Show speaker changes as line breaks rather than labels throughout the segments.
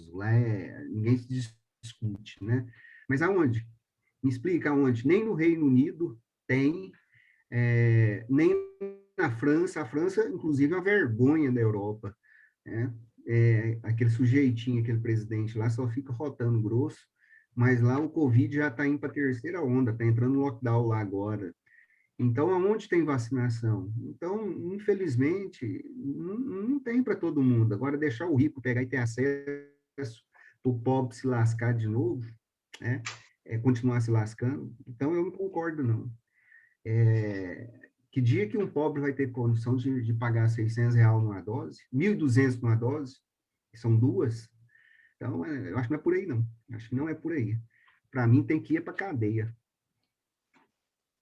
lá ninguém se discute, né? Mas aonde? Me explica aonde? Nem no Reino Unido tem, nem na França. A França, inclusive, é uma vergonha da Europa, né? Aquele sujeitinho, aquele presidente lá, só fica rotando grosso, mas lá o Covid já está indo para a terceira onda, está entrando no lockdown lá agora. Então, aonde tem vacinação? Então, infelizmente, não tem para todo mundo. Agora, deixar o rico pegar e ter acesso, o pobre se lascar de novo, né? Continuar se lascando. Então, eu não concordo, não. Que dia que um pobre vai ter condição de pagar R$ 600 numa dose, 1.200 numa dose, que são duas? Então, eu acho que não é por aí, não. Acho que não é por aí. Para mim, tem que ir para cadeia.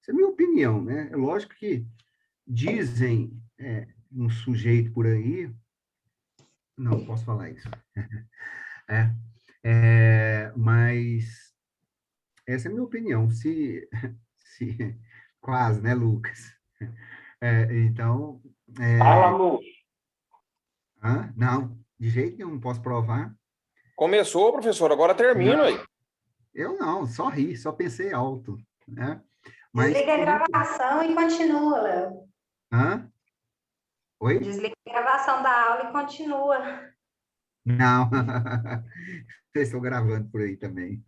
Essa é a minha opinião, né? É lógico que dizem um sujeito por aí, não posso falar isso, mas essa é a minha opinião. Se quase, né, Lucas? Então,
Fala, Lu.
não, de jeito nenhum, não posso provar.
Começou, professor, agora termina aí.
Não, eu não, só ri, só pensei alto, né? Mas,
Desliga a gravação e continua, Léo.
hã? Oi?
Desliga a gravação da aula e continua.
Não, vocês estão gravando por aí também.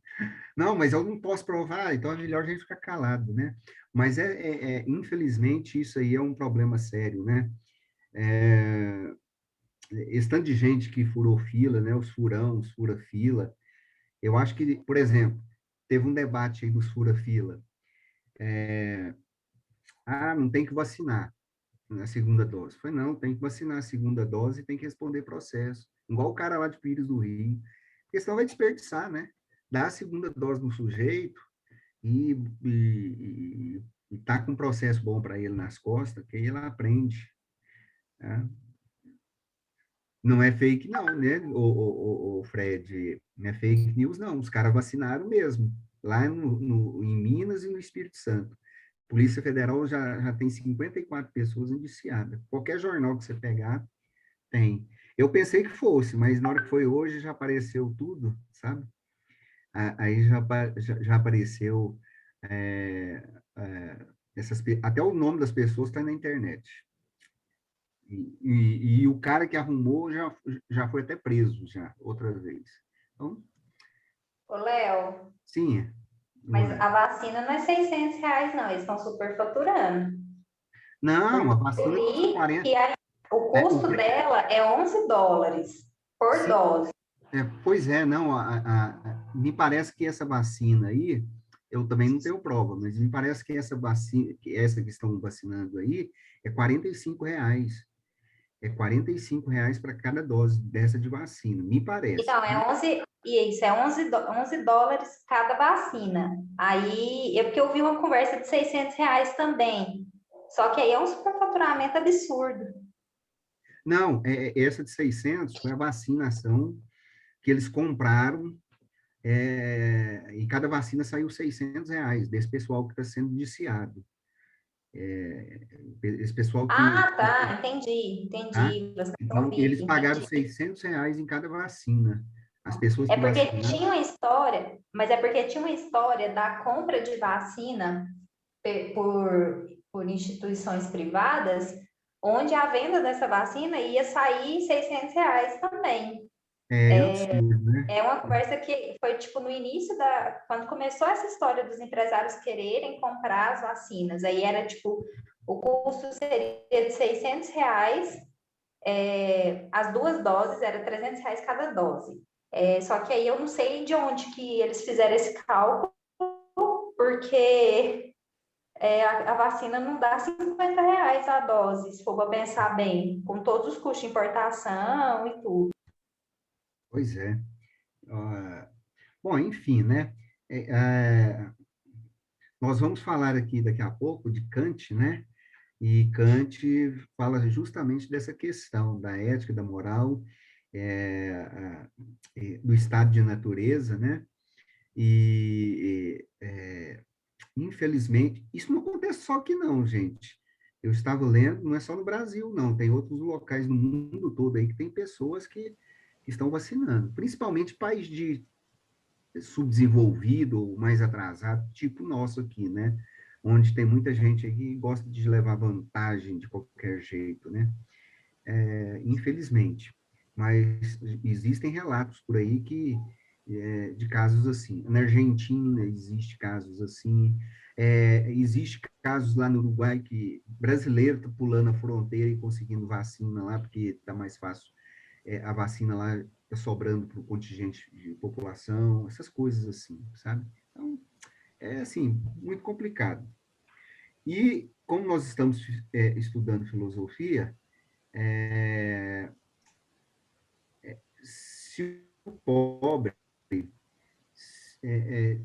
Não, mas eu não posso provar, então é melhor a gente ficar calado, né? Mas, infelizmente, isso aí é um problema sério, né? Esse tanto de gente que furou fila, né? Os furão, os fura-fila. Eu acho que, por exemplo, teve um debate aí dos fura-fila. Não tem que vacinar na segunda dose. Foi, não, tem que vacinar a segunda dose e tem que responder processo. Igual o cara lá de Pires do Rio. Porque senão vai desperdiçar, né? Dá a segunda dose no sujeito, e tá com um processo bom para ele nas costas, que aí ele aprende, né? Não é fake, não, né, o Fred? Não é fake news, não. Os caras vacinaram mesmo, lá em Minas e no Espírito Santo. Polícia Federal já tem 54 pessoas indiciadas. Qualquer jornal que você pegar, tem. Eu pensei que fosse, mas na hora que foi hoje já apareceu tudo, sabe? Aí já apareceu é, até o nome das pessoas está na internet. E o cara que arrumou já foi até preso, já, outra vez. Então,
Ô, Léo,
sim,
mas
Luana.
a vacina não é R$ 600, não. Eles estão superfaturando.
Não,
Porque
a
eu
vacina custa
li
40.
que o custo dela é US$ 11 por
Sim,
dose.
pois é, não, me parece que essa vacina aí, eu também não tenho prova, mas me parece que essa vacina, que essa que estão vacinando aí, é R$ 45. É R$ 45 para cada dose dessa de vacina, me parece.
Então, é 11, e isso, é 11 dólares cada vacina. Aí, porque eu vi uma conversa de R$ 600 também. Só que aí é um superfaturamento absurdo.
Não, essa de 600 foi a vacinação que eles compraram, e cada vacina saiu R$ 600 desse pessoal que está sendo indiciado. Esse pessoal que...
Ah, tá,
Tá?
entendi. Você não
Então, eles
vive,
pagaram
entendi.
R$ 600 em cada vacina. As pessoas
É
que
porque
vacinaram...
tinha uma história, mas é porque tinha uma história da compra de vacina por instituições privadas, onde a venda dessa vacina ia sair R$ 600 também.
É absurdo, né?
É uma conversa que foi tipo no início quando começou essa história dos empresários quererem comprar as vacinas. Aí era tipo, o custo seria de R$ 600, as duas doses era R$ 300 cada dose. Só que aí eu não sei de onde que eles fizeram esse cálculo, porque a vacina não dá R$ 50 a dose, se for para pensar bem, com todos os custos de importação e tudo.
Pois é. Bom, enfim, né? É, é, nós vamos falar aqui daqui a pouco de Kant, né? E Kant fala justamente dessa questão da ética, da moral, do estado de natureza, né? Infelizmente, isso não acontece só aqui não, gente. Eu estava lendo, não é só no Brasil, não, tem outros locais no mundo todo aí que tem pessoas que estão vacinando, principalmente país de subdesenvolvido ou mais atrasado, tipo o nosso aqui, né? Onde tem muita gente aí que gosta de levar vantagem de qualquer jeito, né? Infelizmente. Mas existem relatos por aí de casos assim. Na Argentina existe casos assim. Existe casos lá no Uruguai que brasileiro está pulando a fronteira e conseguindo vacina lá, porque está mais fácil. A vacina lá está sobrando para o contingente de população, essas coisas assim, sabe? Então, é assim, muito complicado. E como nós estamos estudando filosofia, é, se é, é,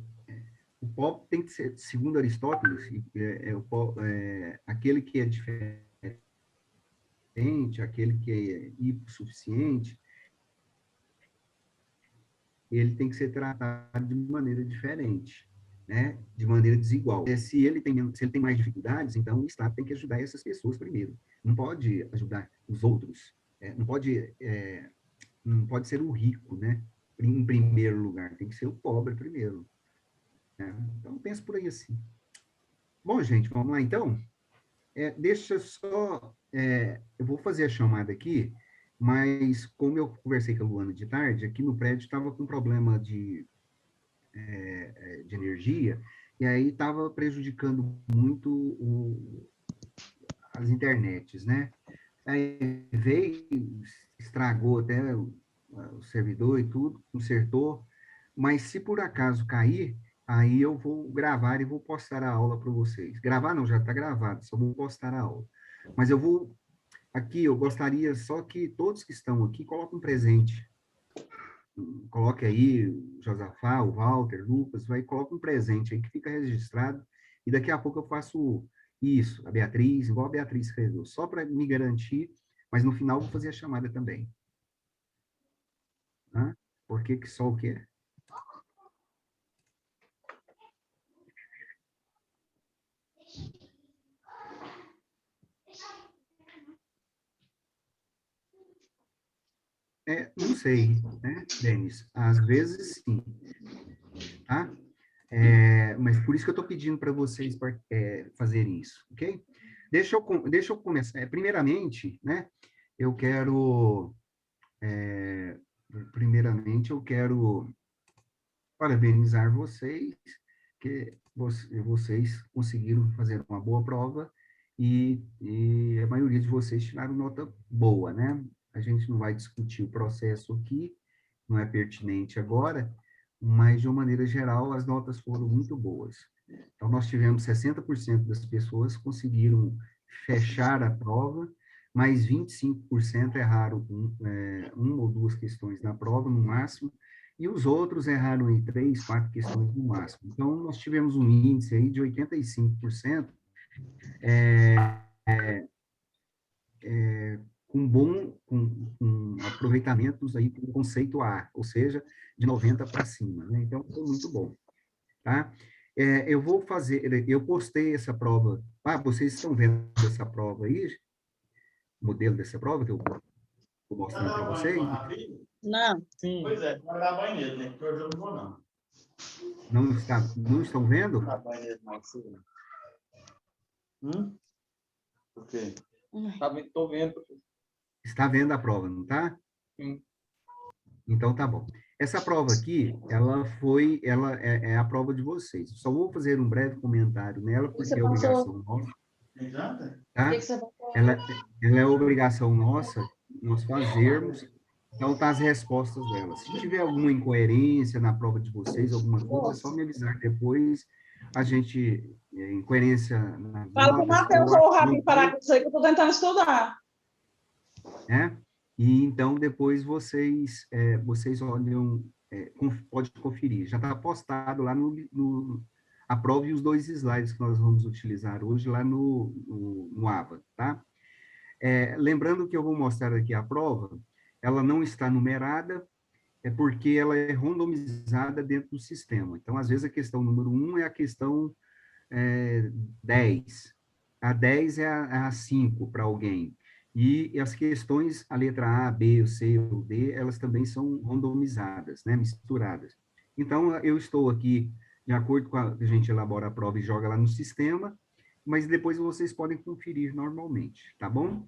o pobre tem que ser, segundo Aristóteles, aquele que é diferente, aquele que é hipossuficiente, ele tem que ser tratado de maneira diferente, né? De maneira desigual. Se ele tem mais dificuldades, então o Estado tem que ajudar essas pessoas primeiro. Não pode ajudar os outros. Não pode ser o rico, né? Em primeiro lugar, tem que ser o pobre primeiro. Né? Então, penso por aí assim. Bom, gente, vamos lá então? Deixa só. Eu vou fazer a chamada aqui, mas como eu conversei com a Luana de tarde, aqui no prédio estava com problema de energia, e aí estava prejudicando muito as internets, né? Aí veio, estragou até o servidor e tudo, consertou, mas se por acaso cair, aí eu vou gravar e vou postar a aula para vocês. Gravar não, já está gravado, só vou postar a aula. Mas eu gostaria só que todos que estão aqui coloquem um presente. Coloque aí o Josafá, o Walter, Lucas, coloca um presente aí que fica registrado, e daqui a pouco eu faço isso, a Beatriz, igual a Beatriz escreveu, só para me garantir, mas no final eu vou fazer a chamada também. Tá? Por que só o quê? Não sei, né, Denis? Às vezes sim, tá? Mas por isso que eu estou pedindo para vocês fazerem isso, ok? Deixa eu começar. Primeiramente, né, eu quero, parabenizar vocês, que vocês conseguiram fazer uma boa prova e a maioria de vocês tiraram nota boa, né? A gente não vai discutir o processo aqui, não é pertinente agora, mas, de uma maneira geral, as notas foram muito boas. Então, nós tivemos 60% das pessoas conseguiram fechar a prova, mas 25% erraram uma ou duas questões na prova, no máximo, e os outros erraram em 3, 4 questões no máximo. Então, nós tivemos um índice aí de 85%, com aproveitamentos aí com o conceito A, ou seja, de 90 para cima, né? Então, foi muito bom, tá? Eu postei essa prova. Vocês estão vendo essa prova aí? O modelo dessa prova que eu estou mostrando para vocês?
Não.
Sim. Pois é, vai dar banho nele, né? Porque hoje eu não vou, não.
Não estão vendo?
Vai dar banho nele, não. Por quê? Estou vendo.
Está vendo a prova, não está?
Sim.
Então, tá bom. Essa prova aqui, ela é a prova de vocês. Só vou fazer um breve comentário nela, porque é obrigação nossa. Tá? Ela é obrigação nossa, nós fazermos. Então, tá as respostas dela. Se tiver alguma incoerência na prova de vocês, alguma coisa, é só me avisar depois. A gente, incoerência nas
Fala para o Matheus ou o Rabi parar com isso aí, que eu estou tentando estudar.
Né? E então depois vocês olham, pode conferir. Já está postado lá a prova e os 2 slides que nós vamos utilizar hoje lá no AVA, tá? Lembrando que eu vou mostrar aqui a prova, ela não está numerada, porque ela é randomizada dentro do sistema. Então, às vezes, a questão número 1 é a questão 10. A 10 é a 5 para alguém. E as questões, a letra A, B, o C ou D, elas também são randomizadas, né, misturadas. Então, eu estou aqui, de acordo com a gente elabora a prova e joga lá no sistema, mas depois vocês podem conferir normalmente, tá bom?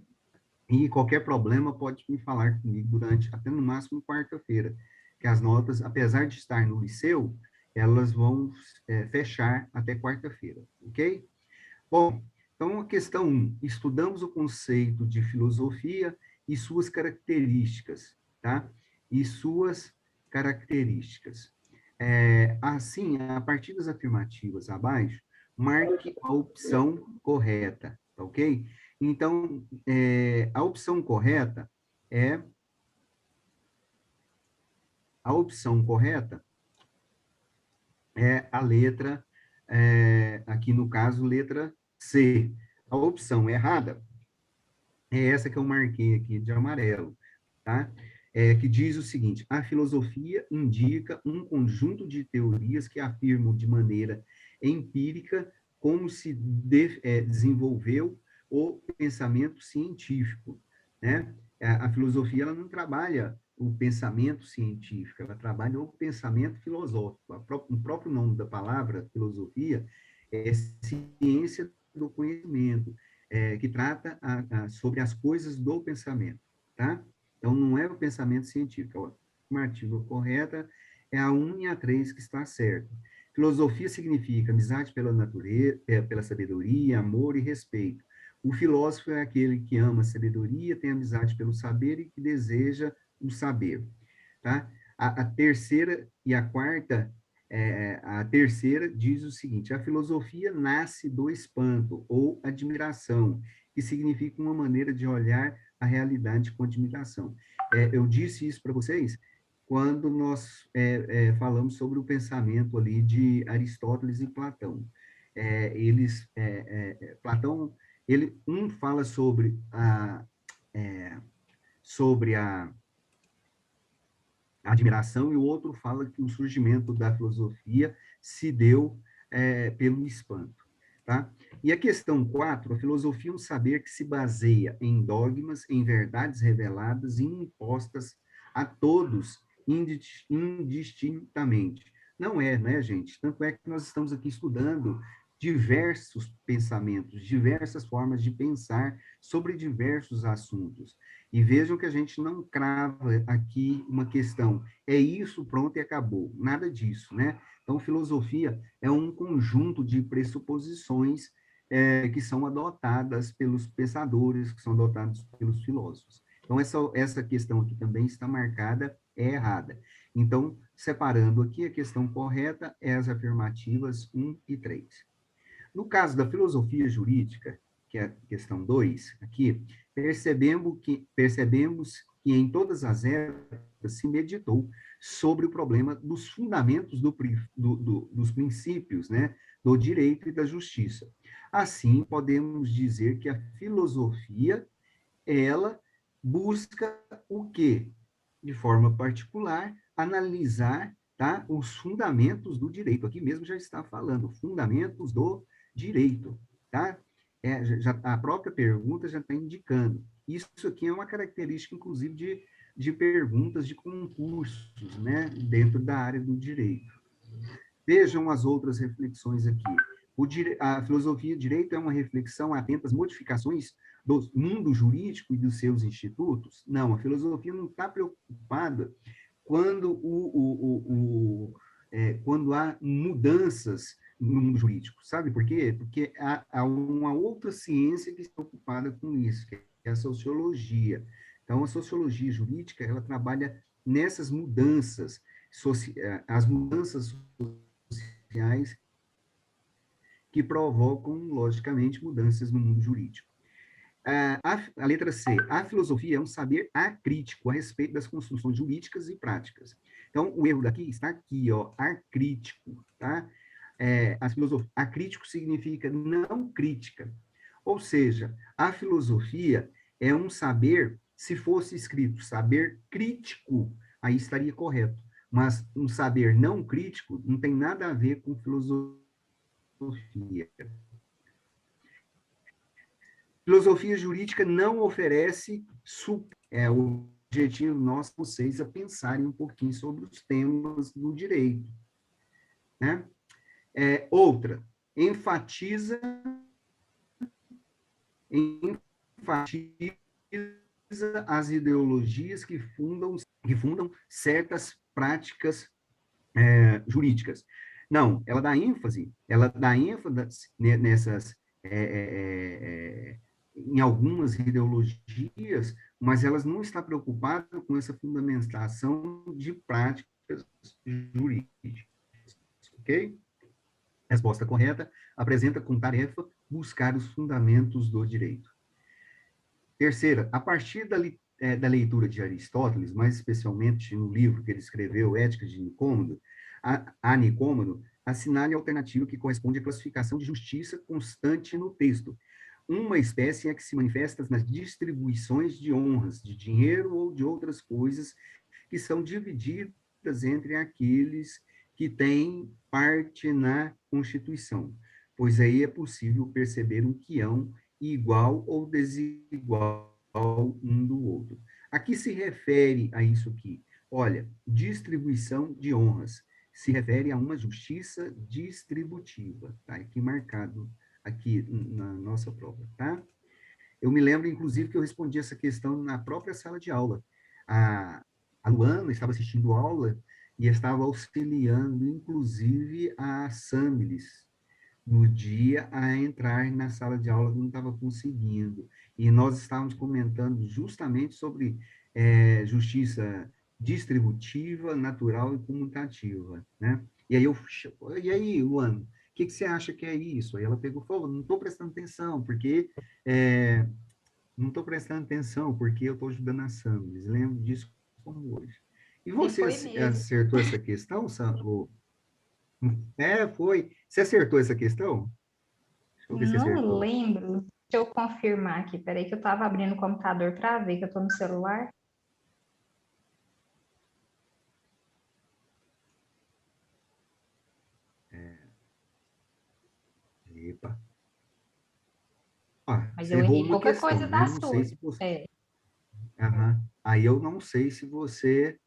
E qualquer problema pode me falar comigo durante, até no máximo, quarta-feira, que as notas, apesar de estar no liceu, elas vão fechar até quarta-feira, ok? Bom, então, a questão 1, estudamos o conceito de filosofia e suas características, tá? E suas características. Assim, a partir das afirmativas abaixo, marque a opção correta, tá ok? Então, a opção correta é a opção correta é a letra, aqui no caso, letra C. A opção errada é essa que eu marquei aqui de amarelo, tá? Que diz o seguinte: a filosofia indica um conjunto de teorias que afirmam de maneira empírica como se desenvolveu o pensamento científico, né? A filosofia ela não trabalha o pensamento científico, ela trabalha o pensamento filosófico. O próprio nome da palavra filosofia é ciência do conhecimento, que trata sobre as coisas do pensamento, tá? Então, não é o pensamento científico. A afirmativa correta é a 1 e a 3 que está certa. Filosofia significa amizade pela natureza, pela sabedoria, amor e respeito. O filósofo é aquele que ama a sabedoria, tem amizade pelo saber e que deseja o saber, tá? A terceira e a quarta, a terceira diz o seguinte: a filosofia nasce do espanto ou admiração, que significa uma maneira de olhar a realidade com admiração. Eu disse isso para vocês quando nós falamos sobre o pensamento ali de Aristóteles e Platão. Platão, um fala sobre a admiração, e o outro fala que o surgimento da filosofia se deu pelo espanto. Tá? E a questão 4, a filosofia é um saber que se baseia em dogmas, em verdades reveladas e impostas a todos indistintamente. Não é, né, gente? Tanto é que nós estamos aqui estudando diversos pensamentos, diversas formas de pensar sobre diversos assuntos. E vejam que a gente não crava aqui uma questão, é isso, pronto e acabou. Nada disso, né? Então, filosofia é um conjunto de pressuposições que são adotadas pelos pensadores, que são adotados pelos filósofos. Então, essa questão aqui também está marcada, é errada. Então, separando aqui, a questão correta é as afirmativas 1 e 3. No caso da filosofia jurídica, que é a questão 2, aqui, percebemos que em todas as épocas se meditou sobre o problema dos fundamentos dos princípios, né, do direito e da justiça. Assim, podemos dizer que a filosofia, ela busca o quê? De forma particular, analisar, tá, os fundamentos do direito. Aqui mesmo já está falando, fundamentos do direito, tá? A própria pergunta já está indicando. Isso aqui é uma característica, inclusive, de perguntas de concursos, né, dentro da área do direito. Vejam as outras reflexões aqui. A filosofia do direito é uma reflexão atenta às modificações do mundo jurídico e dos seus institutos? Não, a filosofia não está preocupada quando, quando há mudanças no mundo jurídico. Sabe por quê? Porque há uma outra ciência que está ocupada com isso, que é a sociologia. Então, a sociologia jurídica, ela trabalha nessas mudanças, as mudanças sociais que provocam, logicamente, mudanças no mundo jurídico. A letra C, a filosofia é um saber acrítico a respeito das construções jurídicas e práticas. Então, o erro daqui está aqui, ó, acrítico, tá? Acrítico significa não crítica. Ou seja, a filosofia é um saber, se fosse escrito saber crítico, aí estaria correto. Mas um saber não crítico não tem nada a ver com filosofia. Filosofia jurídica não oferece o objetivo nosso, vocês, a pensarem um pouquinho sobre os temas do direito, né? Outra, enfatiza as ideologias que fundam certas práticas jurídicas. Não, ela dá ênfase nessas, em algumas ideologias, mas elas não está preocupada com essa fundamentação de práticas jurídicas, ok? Resposta correta, apresenta como tarefa buscar os fundamentos do direito. Terceira, a partir da leitura de Aristóteles, mais especialmente no livro que ele escreveu, Ética de Nicômaco, a Nicômaco, assinale a alternativa que corresponde à classificação de justiça constante no texto. Uma espécie é que se manifesta nas distribuições de honras, de dinheiro ou de outras coisas que são divididas entre aqueles que têm parte na Constituição, pois aí é possível perceber um quião igual ou desigual um do outro. A que se refere a isso aqui? Olha, distribuição de honras se refere a uma justiça distributiva, tá? Aqui marcado, aqui na nossa prova, tá? Eu me lembro, inclusive, que eu respondi essa questão na própria sala de aula. A Luana estava assistindo aula e estava auxiliando, inclusive, a Samilis, no dia a entrar na sala de aula, não estava conseguindo. E nós estávamos comentando justamente sobre justiça distributiva, natural e comutativa, né? E aí, Luana, o que você acha que é isso? Aí ela pegou e falou, não estou prestando atenção, porque não estou prestando atenção, porque eu estou ajudando a Samilis. Lembro disso como hoje. E você acertou essa questão, Sandro? Foi. Você acertou essa questão? Deixa eu ver se acertou.
Não lembro. Deixa eu confirmar aqui. Peraí que eu estava abrindo o computador para ver que eu estou no celular.
Epa.
Mas
você
eu
errou
errei
uma
pouca
questão,
coisa
né?
da
Não
sua.
sei se você... Aí eu não sei se você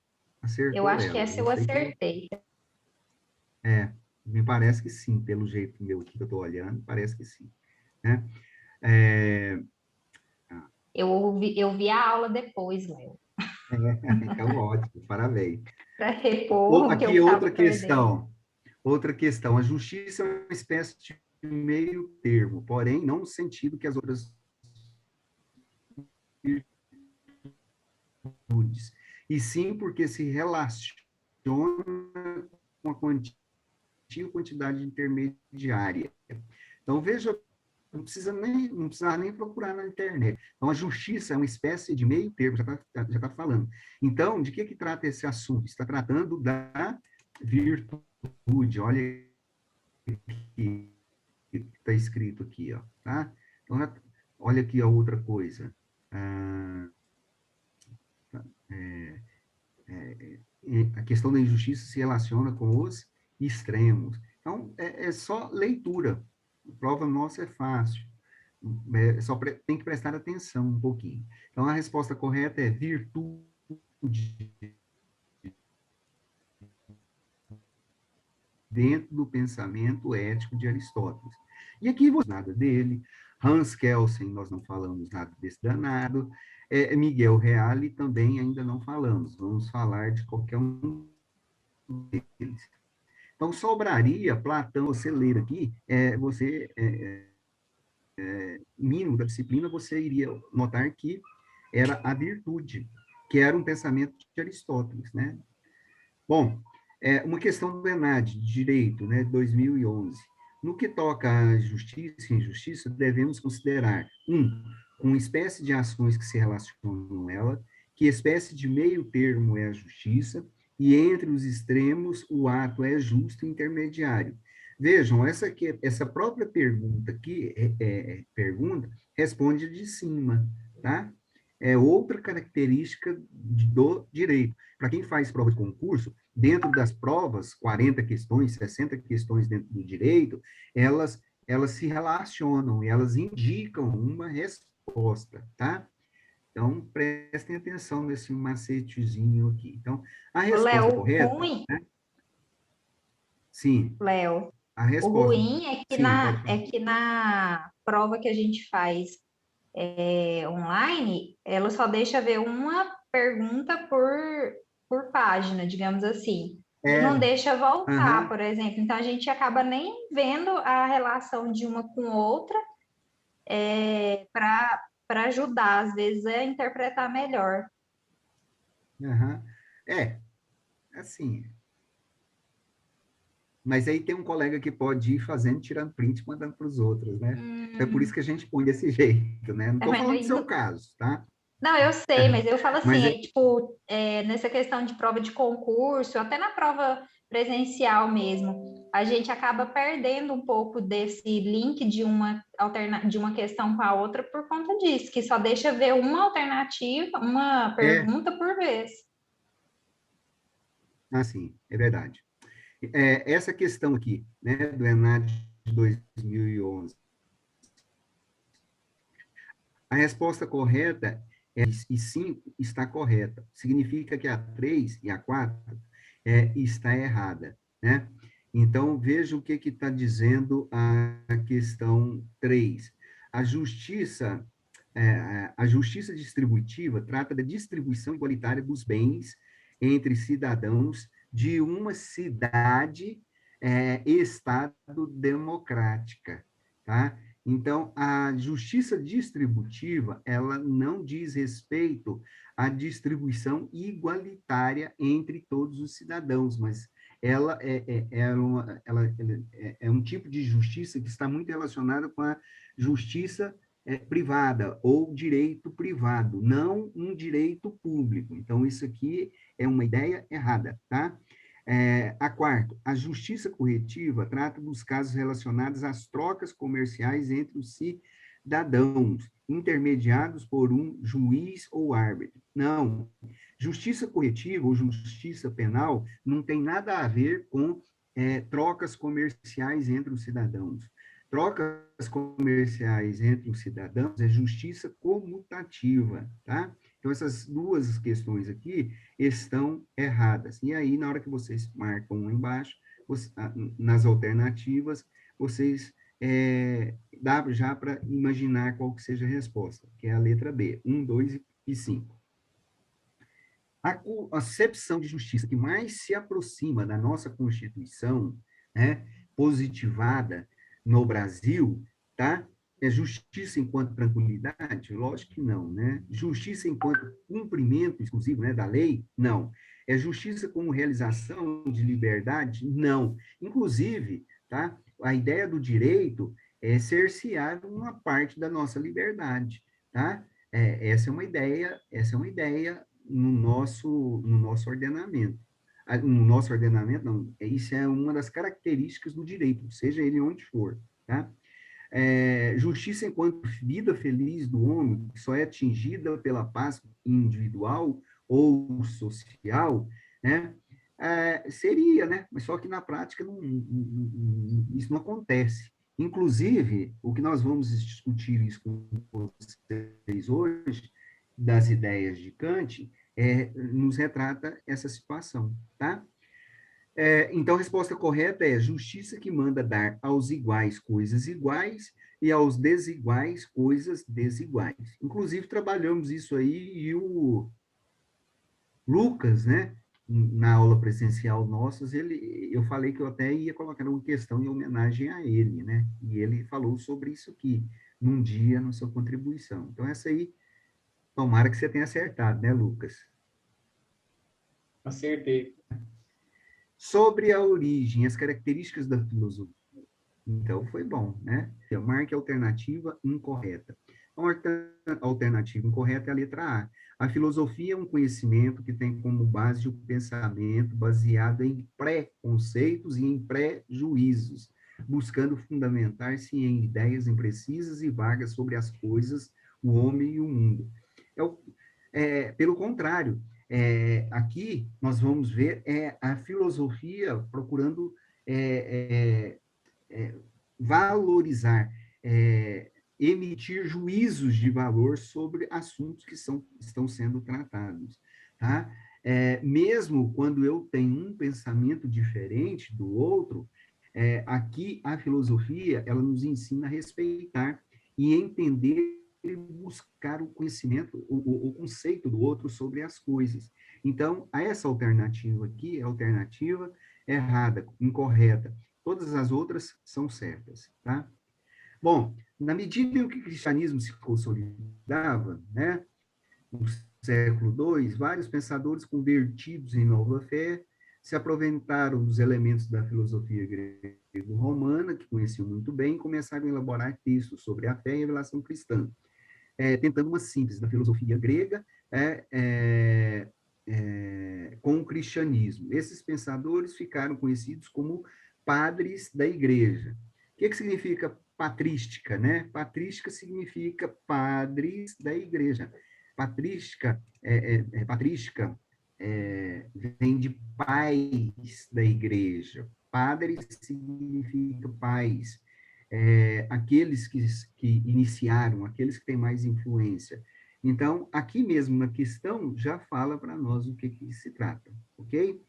acertou
Eu acho
ela.
que essa eu acertei.
Me parece que sim, pelo jeito meu aqui que eu estou olhando, parece que sim, né?
Eu vi a aula depois, Léo,
Então, ótimo, parabéns.
para repor o que eu
Aqui,
estava perdendo.
Outra questão. A justiça é uma espécie de meio termo, porém, não no sentido que as outras virtudes, e sim porque se relaciona com a quantia ou quantidade intermediária. Então, veja, não precisava nem procurar na internet. Então, a justiça é uma espécie de meio termo, já tá falando. Então, de que trata esse assunto? Está tratando da virtude. Olha que está escrito aqui, ó, tá? Então, olha aqui a outra coisa. A questão da injustiça se relaciona com os extremos. Então, é só leitura. A prova nossa é fácil. Tem que prestar atenção um pouquinho. Então, a resposta correta é virtude dentro do pensamento ético de Aristóteles. E aqui, nada dele. Hans Kelsen, nós não falamos nada desse danado. Miguel Reale também ainda não falamos. Vamos falar de qualquer um deles. Então, sobraria Platão, você ler aqui, mínimo da disciplina, você iria notar que era a virtude, que era um pensamento de Aristóteles, né? Bom, uma questão do ENAD, de Direito, né, 2011. No que toca à justiça e injustiça, devemos considerar, com espécie de ações que se relacionam com ela, que espécie de meio termo é a justiça, e entre os extremos o ato é justo e intermediário. Vejam, essa própria pergunta aqui, pergunta, responde de cima, tá? É outra característica do direito. Para quem faz prova de concurso, dentro das provas, 40 questões, 60 questões dentro do direito, elas elas se relacionam e elas indicam uma resposta, tá? Então, prestem atenção nesse macetezinho aqui. Então, a
Ô,
resposta
Léo,
correta,
ruim,
né? Sim,
Léo,
a
o
resposta,
ruim
sim, pode falar.
é que na prova que a gente faz online, ela só deixa ver uma pergunta por página, digamos assim. E não
É,
deixa voltar,
aham,
por exemplo. Então, a gente acaba nem vendo a relação de uma com outra para ajudar, às vezes, a interpretar melhor.
aham. É, assim, mas aí tem um colega que pode ir fazendo, tirando print, mandando para os outros, né? Então, é por isso
Hum,
que a gente põe desse jeito, né? Não
é
estou falando do seu
melhor.
caso, tá?
Não, eu sei, mas eu falo assim,
Mas é,
tipo, nessa questão de prova de concurso, até na prova presencial mesmo, a gente acaba perdendo um pouco desse link de uma questão com a outra por conta disso, que só deixa ver uma alternativa, uma
é
pergunta por vez.
assim, é verdade. Essa questão aqui, né, do ENAD de 2011, a resposta correta é e 5 está correta. Significa que a 3 e a 4 está errada, né? Então, veja o que está dizendo a questão 3. A justiça, a justiça distributiva trata da distribuição igualitária dos bens entre cidadãos de uma cidade estado democrática, tá? Então, a justiça distributiva, ela não diz respeito à distribuição igualitária entre todos os cidadãos, mas ela é um tipo de justiça que está muito relacionada com a justiça privada ou direito privado, não um direito público. Então, isso aqui é uma ideia errada, tá? A quarta, a justiça corretiva trata dos casos relacionados às trocas comerciais entre os cidadãos, intermediados por um juiz ou árbitro. Não, justiça corretiva ou justiça penal não tem nada a ver com trocas comerciais entre os cidadãos. Trocas comerciais entre os cidadãos é justiça comutativa, tá? Então, essas duas questões aqui estão erradas. E aí, na hora que vocês marcam lá embaixo, nas alternativas, vocês dá já para imaginar qual que seja a resposta, que é a letra B, 1, 2 e 5. A concepção de justiça que mais se aproxima da nossa Constituição, né, positivada no Brasil, tá? É justiça enquanto tranquilidade? Lógico que não, né? Justiça enquanto cumprimento exclusivo, né, da lei? Não. É justiça como realização de liberdade? Não. Inclusive, tá? A ideia do direito é cercear uma parte da nossa liberdade, tá? Essa é uma ideia no nosso ordenamento. No nosso ordenamento, não, isso é uma das características do direito, seja ele onde for, tá? Justiça enquanto vida feliz do homem, que só é atingida pela paz individual ou social, né? Seria, né? Mas só que na prática isso não acontece. Inclusive, o que nós vamos discutir isso com vocês hoje, das ideias de Kant, nos retrata essa situação, tá? Então, a resposta correta é justiça que manda dar aos iguais coisas iguais e aos desiguais coisas desiguais. Inclusive, trabalhamos isso aí e o Lucas, né, na aula presencial nossas, eu falei que eu até ia colocar uma questão em homenagem a ele, né? E ele falou sobre isso aqui, num dia, na sua contribuição. Então, essa aí, tomara que você tenha acertado, né, Lucas?
Acertei.
Sobre a origem, as características da filosofia. Então, foi bom, né? Marque a alternativa incorreta. A alternativa incorreta é a letra A. A filosofia é um conhecimento que tem como base o pensamento baseado em pré-conceitos e em pré-juízos, buscando fundamentar-se em ideias imprecisas e vagas sobre as coisas, o homem e o mundo. Pelo contrário, aqui nós vamos ver a filosofia procurando valorizar, emitir juízos de valor sobre assuntos que estão sendo tratados, tá? Mesmo quando eu tenho um pensamento diferente do outro, aqui a filosofia, ela nos ensina a respeitar e entender e buscar o conhecimento, o conceito do outro sobre as coisas. Então, essa alternativa aqui é a alternativa errada, incorreta. Todas as outras são certas, tá? Bom, na medida em que o cristianismo se consolidava, né, no século II, vários pensadores convertidos em nova fé se aproveitaram dos elementos da filosofia grego-romana, que conheciam muito bem, e começaram a elaborar textos sobre a fé e a revelação cristã, tentando uma síntese da filosofia grega com o cristianismo. Esses pensadores ficaram conhecidos como padres da igreja. O que significa patrística, né? Patrística significa padres da igreja. Patrística vem de pais da igreja. Padres significa pais. Aqueles que iniciaram, aqueles que têm mais influência. Então, aqui mesmo na questão, já fala para nós o que se trata, ok?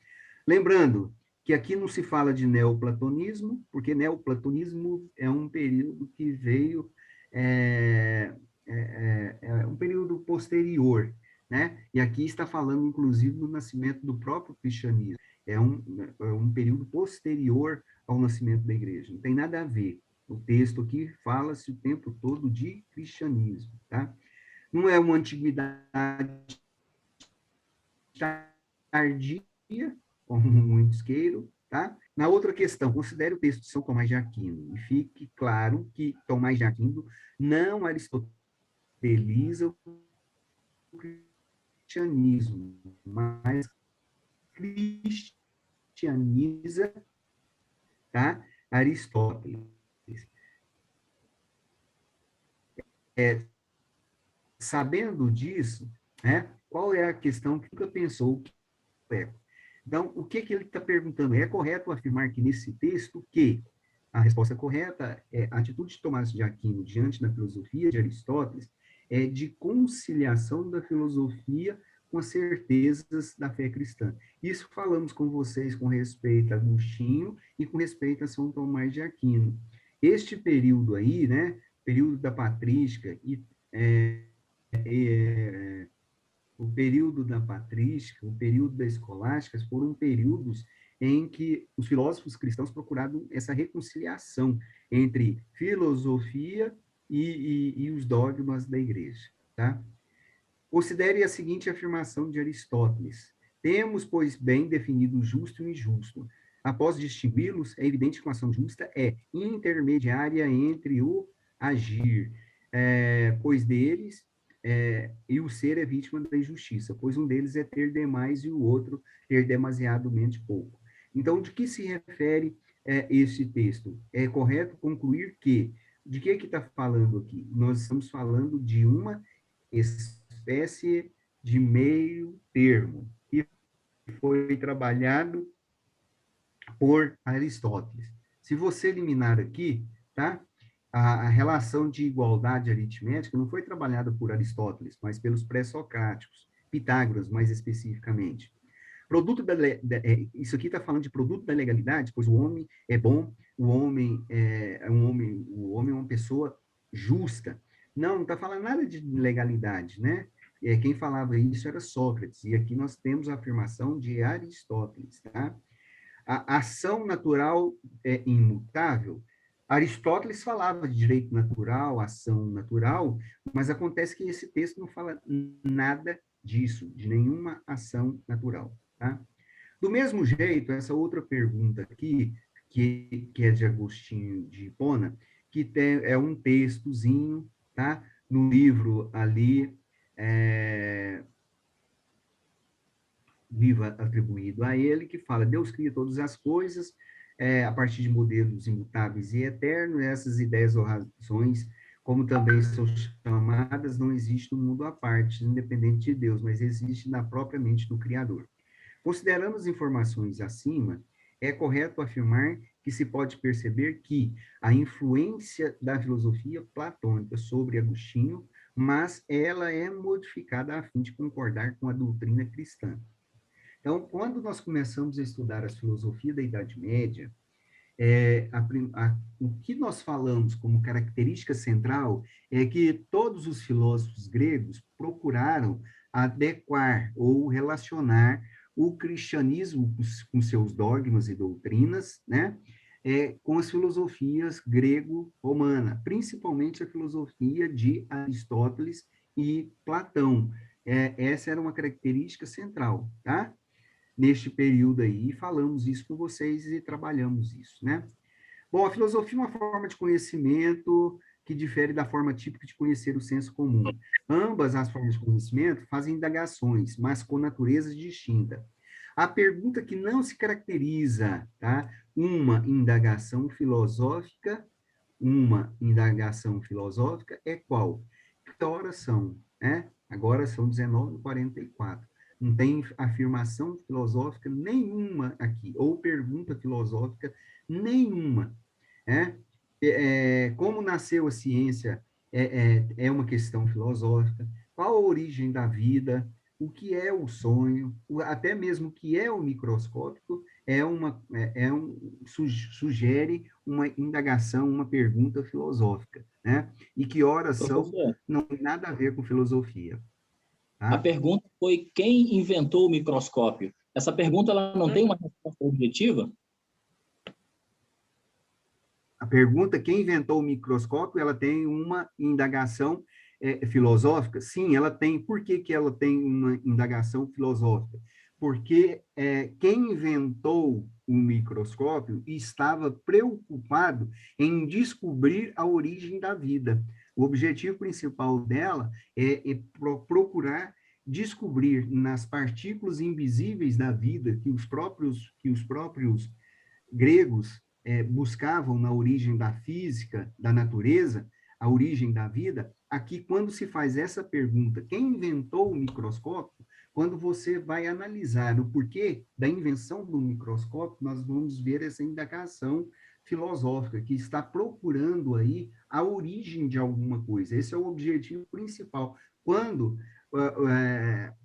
Lembrando que aqui não se fala de neoplatonismo, porque neoplatonismo é um período que veio, um período posterior, né? E aqui está falando, inclusive, do nascimento do próprio cristianismo. É um período posterior ao nascimento da igreja, não tem nada a ver. O texto aqui fala-se o tempo todo de cristianismo, tá? Não é uma antiguidade tardia, como muitos queiram, tá? Na outra questão, considere o texto de São Tomás de Aquino, e fique claro que Tomás de Aquino não aristoteliza o cristianismo, mas cristianiza, tá? Aristóteles. Sabendo disso, né, qual é a questão que nunca pensou que é? Então, o que ele está perguntando? É correto afirmar que nesse texto que a resposta correta é a atitude de Tomás de Aquino diante da filosofia de Aristóteles é de conciliação da filosofia com as certezas da fé cristã. Isso falamos com vocês com respeito a Agostinho e com respeito a São Tomás de Aquino. Este período aí, né, período da patrística e o período da patrística, o período da escolástica, foram períodos em que os filósofos cristãos procuraram essa reconciliação entre filosofia e os dogmas da igreja, tá? Considere a seguinte afirmação de Aristóteles: temos, pois, bem definido o justo e o injusto. Após distingui-los, é evidente que uma ação justa é intermediária entre o agir, pois deles e o ser é vítima da injustiça, pois um deles é ter demais e o outro ter demasiadamente pouco. Então, de que se refere esse texto? É correto concluir que, de que está falando aqui? Nós estamos falando de uma espécie de meio termo, que foi trabalhado por Aristóteles. Se você eliminar aqui, tá? A relação de igualdade aritmética não foi trabalhada por Aristóteles, mas pelos pré-socráticos, Pitágoras, mais especificamente. Isso aqui está falando de produto da legalidade, pois o homem é bom, o homem é uma pessoa justa. Não está falando nada de legalidade, né? Quem falava isso era Sócrates, e aqui nós temos a afirmação de Aristóteles, tá? A ação natural é imutável. Aristóteles falava de direito natural, ação natural, mas acontece que esse texto não fala nada disso, de nenhuma ação natural, tá? Do mesmo jeito, essa outra pergunta aqui, que é de Agostinho de Hipona, que é um textozinho, tá? No livro ali, livro atribuído a ele, que fala: Deus cria todas as coisas a partir de modelos imutáveis e eternos. Essas ideias ou razões, como também são chamadas, não existem no mundo à parte, independente de Deus, mas existe na própria mente do Criador. Considerando as informações acima, é correto afirmar que se pode perceber que a influência da filosofia platônica sobre Agostinho, mas ela é modificada a fim de concordar com a doutrina cristã. Então, quando nós começamos a estudar a filosofia da Idade Média, o que nós falamos como característica central é que todos os filósofos gregos procuraram adequar ou relacionar o cristianismo com seus dogmas e doutrinas, né, com as filosofias grego-romana, principalmente a filosofia de Aristóteles e Platão. Essa era uma característica central, tá? Neste período aí, falamos isso com vocês e trabalhamos isso, né? Bom, a filosofia é uma forma de conhecimento que difere da forma típica de conhecer o senso comum. Ambas as formas de conhecimento fazem indagações, mas com natureza distinta. A pergunta que não se caracteriza, tá? Uma indagação filosófica é qual? Que horas são, né? Agora são 19h44. Não tem afirmação filosófica nenhuma aqui, ou pergunta filosófica nenhuma. Como nasceu a ciência é uma questão filosófica. Qual a origem da vida? O que é o sonho? Até mesmo o que é o microscópico sugere uma indagação, uma pergunta filosófica, né? E que horas são
Professor,
não tem nada a ver com filosofia.
a pergunta foi quem inventou o microscópio? Essa pergunta ela não tem uma resposta objetiva?
A pergunta, quem inventou o microscópio, ela tem uma indagação filosófica? Sim, ela tem. Por que que ela tem uma indagação filosófica? Porque quem inventou o microscópio estava preocupado em descobrir a origem da vida. O objetivo principal dela é procurar descobrir nas partículas invisíveis da vida que os próprios gregos buscavam na origem da física, da natureza, a origem da vida. Aqui, quando se faz essa pergunta, quem inventou o microscópio? Quando você vai analisar o porquê da invenção do microscópio, nós vamos ver essa indagação filosófica, que está procurando aí a origem de alguma coisa. Esse é o objetivo principal. Quando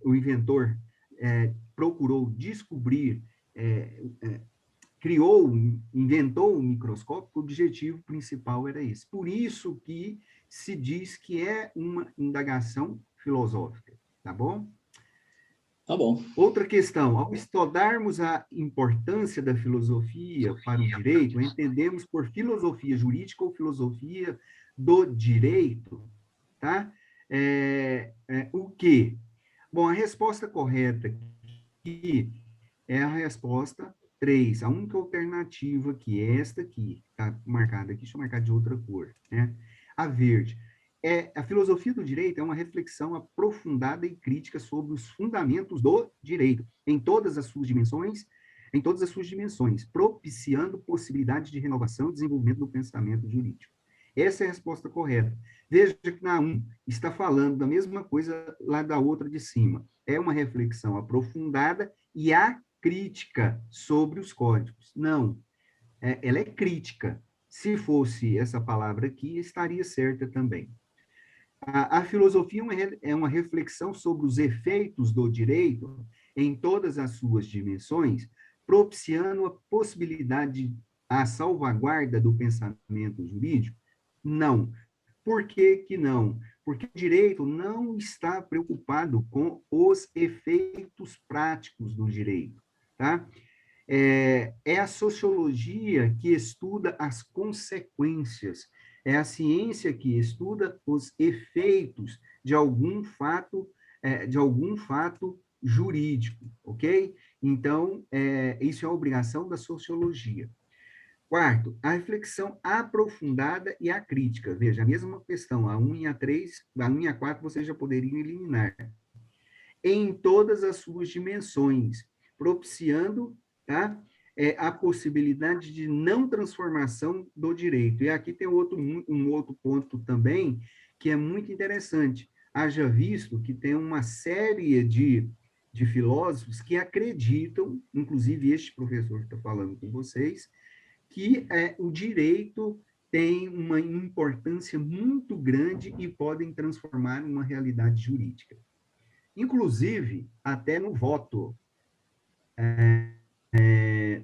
o inventor procurou descobrir, inventou o microscópio, o objetivo principal era esse. Por isso que se diz que é uma indagação filosófica, tá bom?
Tá bom.
Outra questão, ao estudarmos a importância da filosofia para o direito, entendemos por filosofia jurídica ou filosofia do direito, tá? O quê? Bom, a resposta correta aqui é a resposta 3, a única alternativa que é esta aqui, está marcada aqui, deixa eu marcar de outra cor, né? A verde. A filosofia do direito é uma reflexão aprofundada e crítica sobre os fundamentos do direito, em todas as suas dimensões, propiciando possibilidades de renovação e desenvolvimento do pensamento jurídico. Essa é a resposta correta. Veja que na 1 está falando da mesma coisa lá da outra de cima. É uma reflexão aprofundada e crítica sobre os códigos. Não, ela é crítica. Se fosse essa palavra aqui, estaria certa também. A filosofia é uma reflexão sobre os efeitos do direito em todas as suas dimensões, propiciando a possibilidade, a salvaguarda do pensamento jurídico? Não. Por que que não? Porque o direito não está preocupado com os efeitos práticos do direito, tá? É a sociologia que estuda as consequências, é a ciência que estuda os efeitos de algum fato jurídico, ok? Então, isso é a obrigação da sociologia. Quarto, a reflexão aprofundada e a crítica. Veja, a mesma questão, a 1 e a 3, a 1 e a 4 vocês já poderiam eliminar. Em todas as suas dimensões, propiciando, tá, a possibilidade de não transformação do direito. E aqui tem um outro ponto também, que é muito interessante. Haja visto que tem uma série de filósofos que acreditam, inclusive este professor que está falando com vocês, que o direito tem uma importância muito grande e podem transformar uma realidade jurídica. Inclusive, até no voto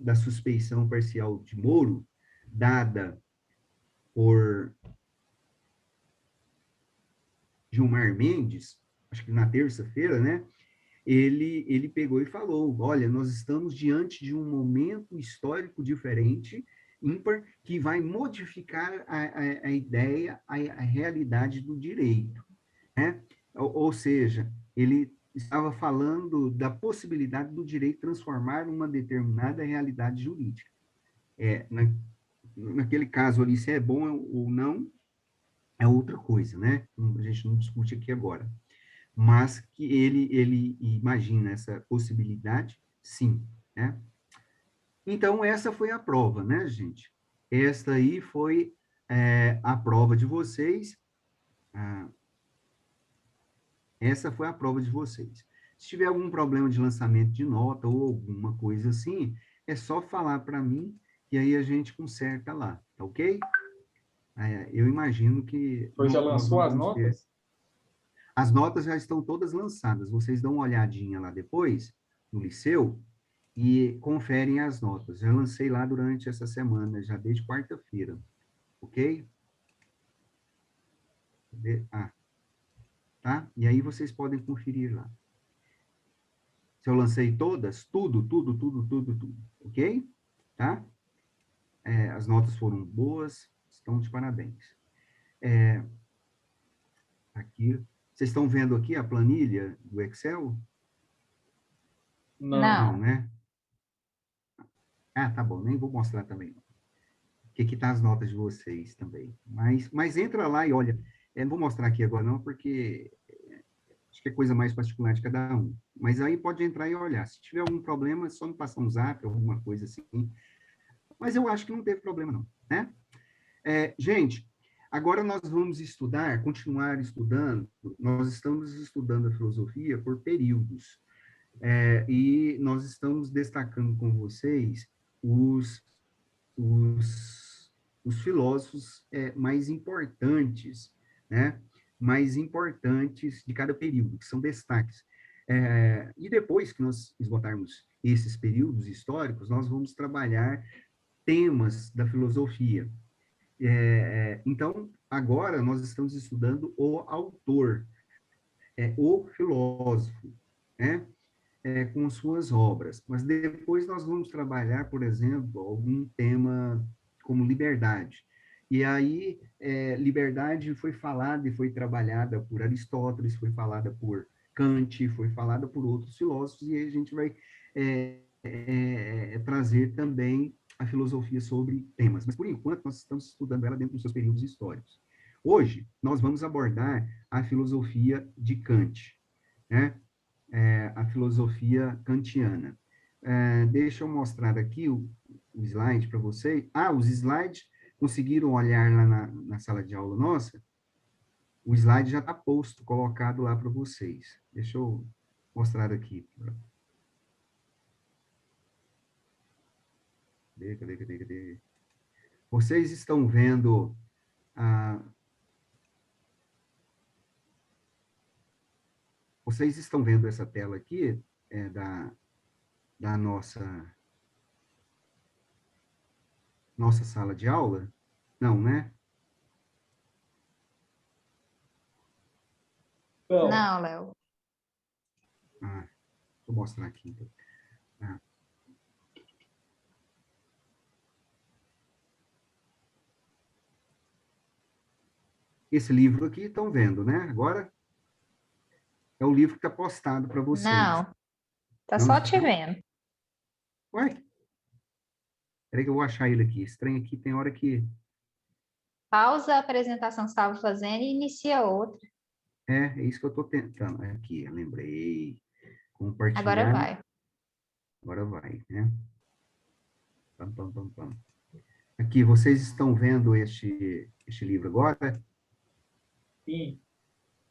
da suspeição parcial de Moro, dada por Gilmar Mendes, acho que na terça-feira, né? Ele pegou e falou, olha, nós estamos diante de um momento histórico diferente, ímpar, que vai modificar a ideia, a realidade do direito, né? Ou seja, ele estava falando da possibilidade do direito transformar uma determinada realidade jurídica. Naquele caso ali, se é bom ou não, é outra coisa, né? A gente não discute aqui agora. Mas que ele imagina essa possibilidade, sim, né? Então, essa foi a prova, né, gente? Esta aí foi a prova de vocês. Essa foi a prova de vocês. Se tiver algum problema de lançamento de nota ou alguma coisa assim, é só falar para mim e aí a gente conserta lá, tá ok? Eu imagino que...
Você já
nós
lançou
não
as
vamos ter.
notas?
As notas já estão todas lançadas. Vocês dão uma olhadinha lá depois, no Liceu, e conferem as notas. Eu lancei lá durante essa semana, já desde quarta-feira. Ok? Tá? E aí vocês podem conferir lá. Se eu lancei todas, tudo. Ok? Tá? As notas foram boas, estão de parabéns. Aqui, vocês estão vendo aqui a planilha do Excel?
Não.
Não, né? Tá bom, nem vou mostrar também. Que tá as notas de vocês também. Mas entra lá e olha. Não vou mostrar aqui agora não, porque acho que é coisa mais particular de cada um. Mas aí pode entrar e olhar. Se tiver algum problema, é só me passar um zap, alguma coisa assim. Mas eu acho que não teve problema não, né? Gente, agora nós vamos continuar estudando. Nós estamos estudando a filosofia por períodos. E nós estamos destacando com vocês os filósofos mais importantes, né? Mais importantes de cada período, que são destaques. E depois que nós esgotarmos esses períodos históricos, nós vamos trabalhar temas da filosofia. Então, agora nós estamos estudando o autor, o filósofo, né? Com suas obras. Mas depois nós vamos trabalhar, por exemplo, algum tema como liberdade. E aí, liberdade foi falada e foi trabalhada por Aristóteles, foi falada por Kant, foi falada por outros filósofos, e aí a gente vai trazer também a filosofia sobre temas. Mas, por enquanto, nós estamos estudando ela dentro dos seus períodos históricos. Hoje, nós vamos abordar a filosofia de Kant, né? A filosofia kantiana. Deixa eu mostrar aqui o slide para vocês. Os slides, conseguiram olhar lá na sala de aula nossa? O slide já está posto, colocado lá para vocês. Deixa eu mostrar aqui. Cadê? Vocês estão vendo Vocês estão vendo essa tela aqui da nossa sala de aula? Não, né?
Não, Léo.
Vou mostrar aqui, então. Esse livro aqui, estão vendo, né? Agora, é o livro que está postado para vocês.
Não. Tá
Não
só
está?
te vendo.
Ué? Peraí que eu vou achar ele aqui. Esse trem aqui tem hora que...
Pausa a apresentação que estava fazendo e inicia outra.
É isso que eu estou tentando. Aqui, eu lembrei. Compartilhar.
Agora vai.
Agora vai, né? Aqui, vocês estão vendo este livro agora?
Sim.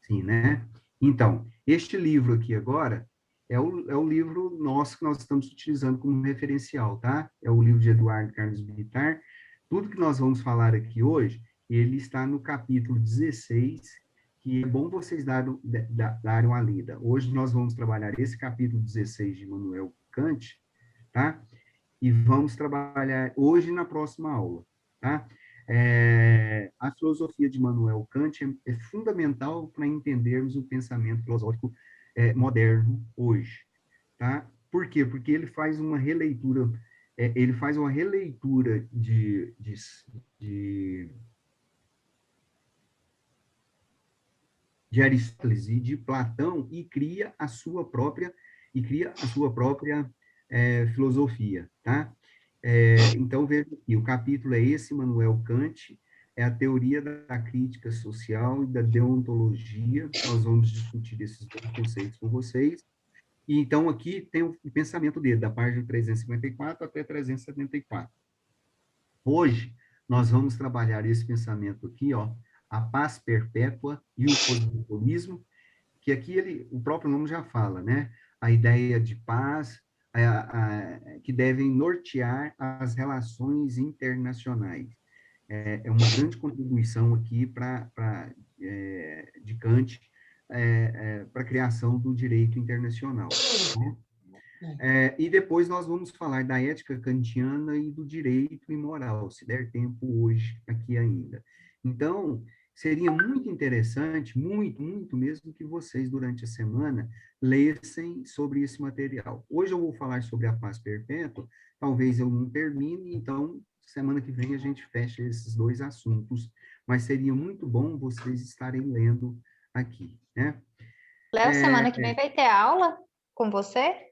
Sim, né? Então, este livro aqui agora é o livro nosso que nós estamos utilizando como referencial, tá? É o livro de Eduardo Carlos Bittar, Tudo que nós vamos falar aqui hoje, ele está no capítulo 16, que é bom vocês darem uma lida. Hoje nós vamos trabalhar esse capítulo 16 de Immanuel Kant, tá? E vamos trabalhar hoje e na próxima aula, tá? A filosofia de Immanuel Kant é fundamental para entendermos o pensamento filosófico moderno hoje, tá? Por quê? Porque ele faz uma releitura, de Aristóteles e de Platão e cria a sua própria filosofia, tá? Então veja aqui, o capítulo é esse, Immanuel Kant, é a teoria da crítica social e da deontologia. Nós vamos discutir esses dois conceitos com vocês. E então aqui tem o pensamento dele, da página 354 até 374. Hoje nós vamos trabalhar esse pensamento aqui, ó, a paz perpétua e o cosmopolismo, que aqui o próprio nome já fala, né? A ideia de paz que devem nortear as relações internacionais. É uma grande contribuição aqui de Kant para a criação do direito internacional. Né? E depois nós vamos falar da ética kantiana e do direito e moral, se der tempo hoje aqui ainda. Então, seria muito interessante, muito, muito mesmo, que vocês, durante a semana, lessem sobre esse material. Hoje eu vou falar sobre a paz perpétua, talvez eu não termine, então, semana que vem a gente fecha esses dois assuntos, mas seria muito bom vocês estarem lendo aqui, né?
Léo, semana que vem vai ter aula com você?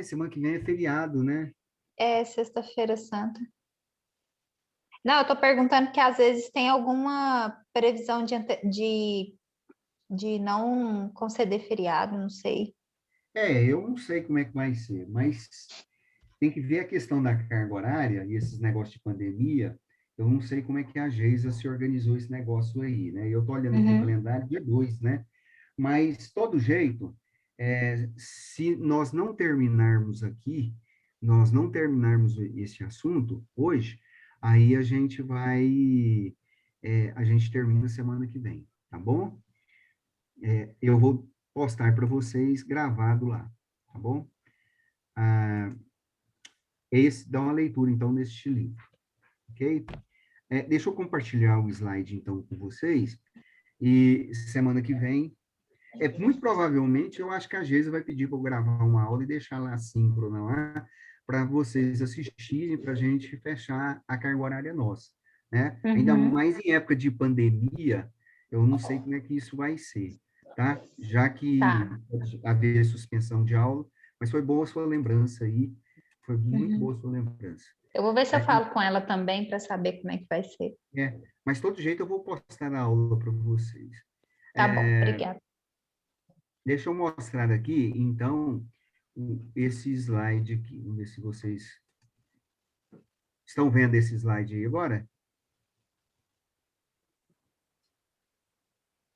Semana que vem é feriado, né?
É sexta-feira santa. Não, eu estou perguntando que às vezes tem alguma previsão de não conceder feriado, não sei.
Eu não sei como é que vai ser, mas tem que ver a questão da carga horária e esses negócios de pandemia. Eu não sei como é que a Geisa se organizou esse negócio aí, né? Eu estou olhando aqui no calendário, dia 2, né? Mas, todo jeito, se nós não terminarmos aqui, nós não terminarmos esse assunto hoje, aí a gente termina semana que vem, tá bom? Eu vou postar para vocês gravado lá, tá bom? Dá uma leitura, então, neste livro, ok? Deixa eu compartilhar o slide, então, com vocês, e semana que vem, muito provavelmente, eu acho que a Geisa vai pedir para eu gravar uma aula e deixar lá síncrona lá, para vocês assistirem, para a gente fechar a carga horária nossa, né? Ainda mais em época de pandemia, eu não sei como é que isso vai ser, tá? Já que pode haver suspensão de aula, mas foi boa a sua lembrança aí, foi muito boa a sua lembrança.
Eu vou ver se eu falo com ela também para saber como é que vai ser.
Mas, de todo jeito, eu vou postar a aula para vocês.
Tá bom, obrigada.
Deixa eu mostrar aqui, então, esse slide aqui. Vamos ver se vocês estão vendo esse slide aí agora.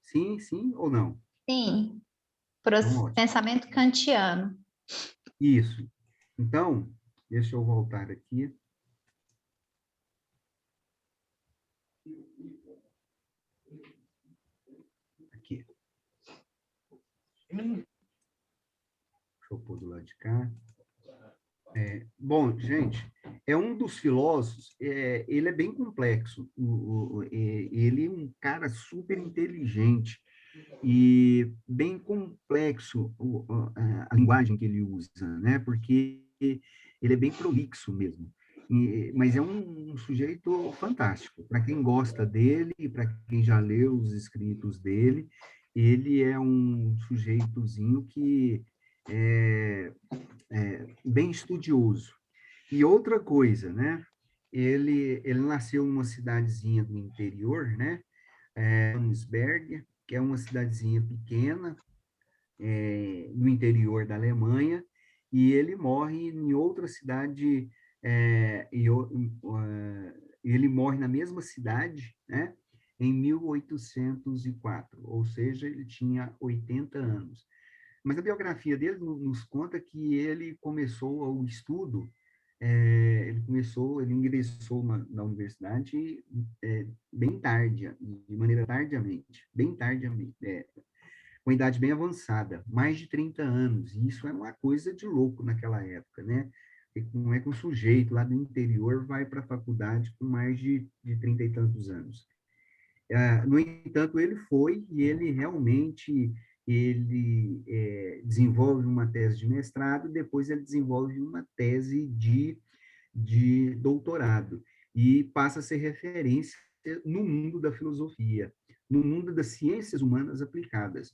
Sim, sim ou não?
Sim,
Então,
pensamento kantiano.
isso. Então, deixa eu voltar aqui. Aqui. Deixa eu pôr do lado de cá. Bom, gente, é um dos filósofos, ele é bem complexo, ele é um cara super inteligente e bem complexo a linguagem que ele usa, né? Porque ele é bem prolixo mesmo, mas é um sujeito fantástico. Para quem gosta dele, para quem já leu os escritos dele, ele é um sujeitozinho que bem estudioso. E outra coisa, né? Ele nasceu numa cidadezinha do interior, né? Königsberg, que é uma cidadezinha pequena, no interior da Alemanha, e ele morre em outra cidade, ele morre na mesma cidade, né? Em 1804, ou seja, ele tinha 80 anos. Mas a biografia dele nos conta que ele começou o estudo ele ingressou na universidade bem tarde, de maneira tardiamente, bem tardiamente, com idade bem avançada, mais de 30 anos, e isso é uma coisa de louco naquela época, né? E como é que um sujeito lá do interior vai para a faculdade com mais de 30 e tantos anos? No entanto, ele foi e ele realmente desenvolve uma tese de mestrado, depois ele desenvolve uma tese de doutorado e passa a ser referência no mundo da filosofia, no mundo das ciências humanas aplicadas.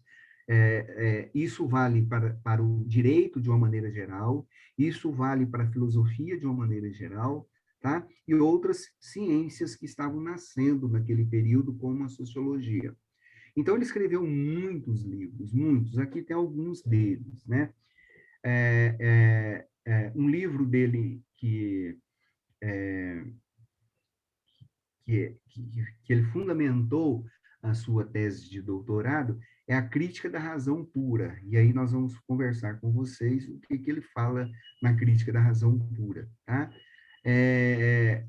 Isso vale para o direito de uma maneira geral, isso vale para a filosofia de uma maneira geral, tá? E outras ciências que estavam nascendo naquele período, como a sociologia. Então, ele escreveu muitos livros, muitos. Aqui tem alguns deles, né? Um livro dele que ele fundamentou a sua tese de doutorado é a crítica da razão pura. E aí nós vamos conversar com vocês o que ele fala na crítica da razão pura, tá?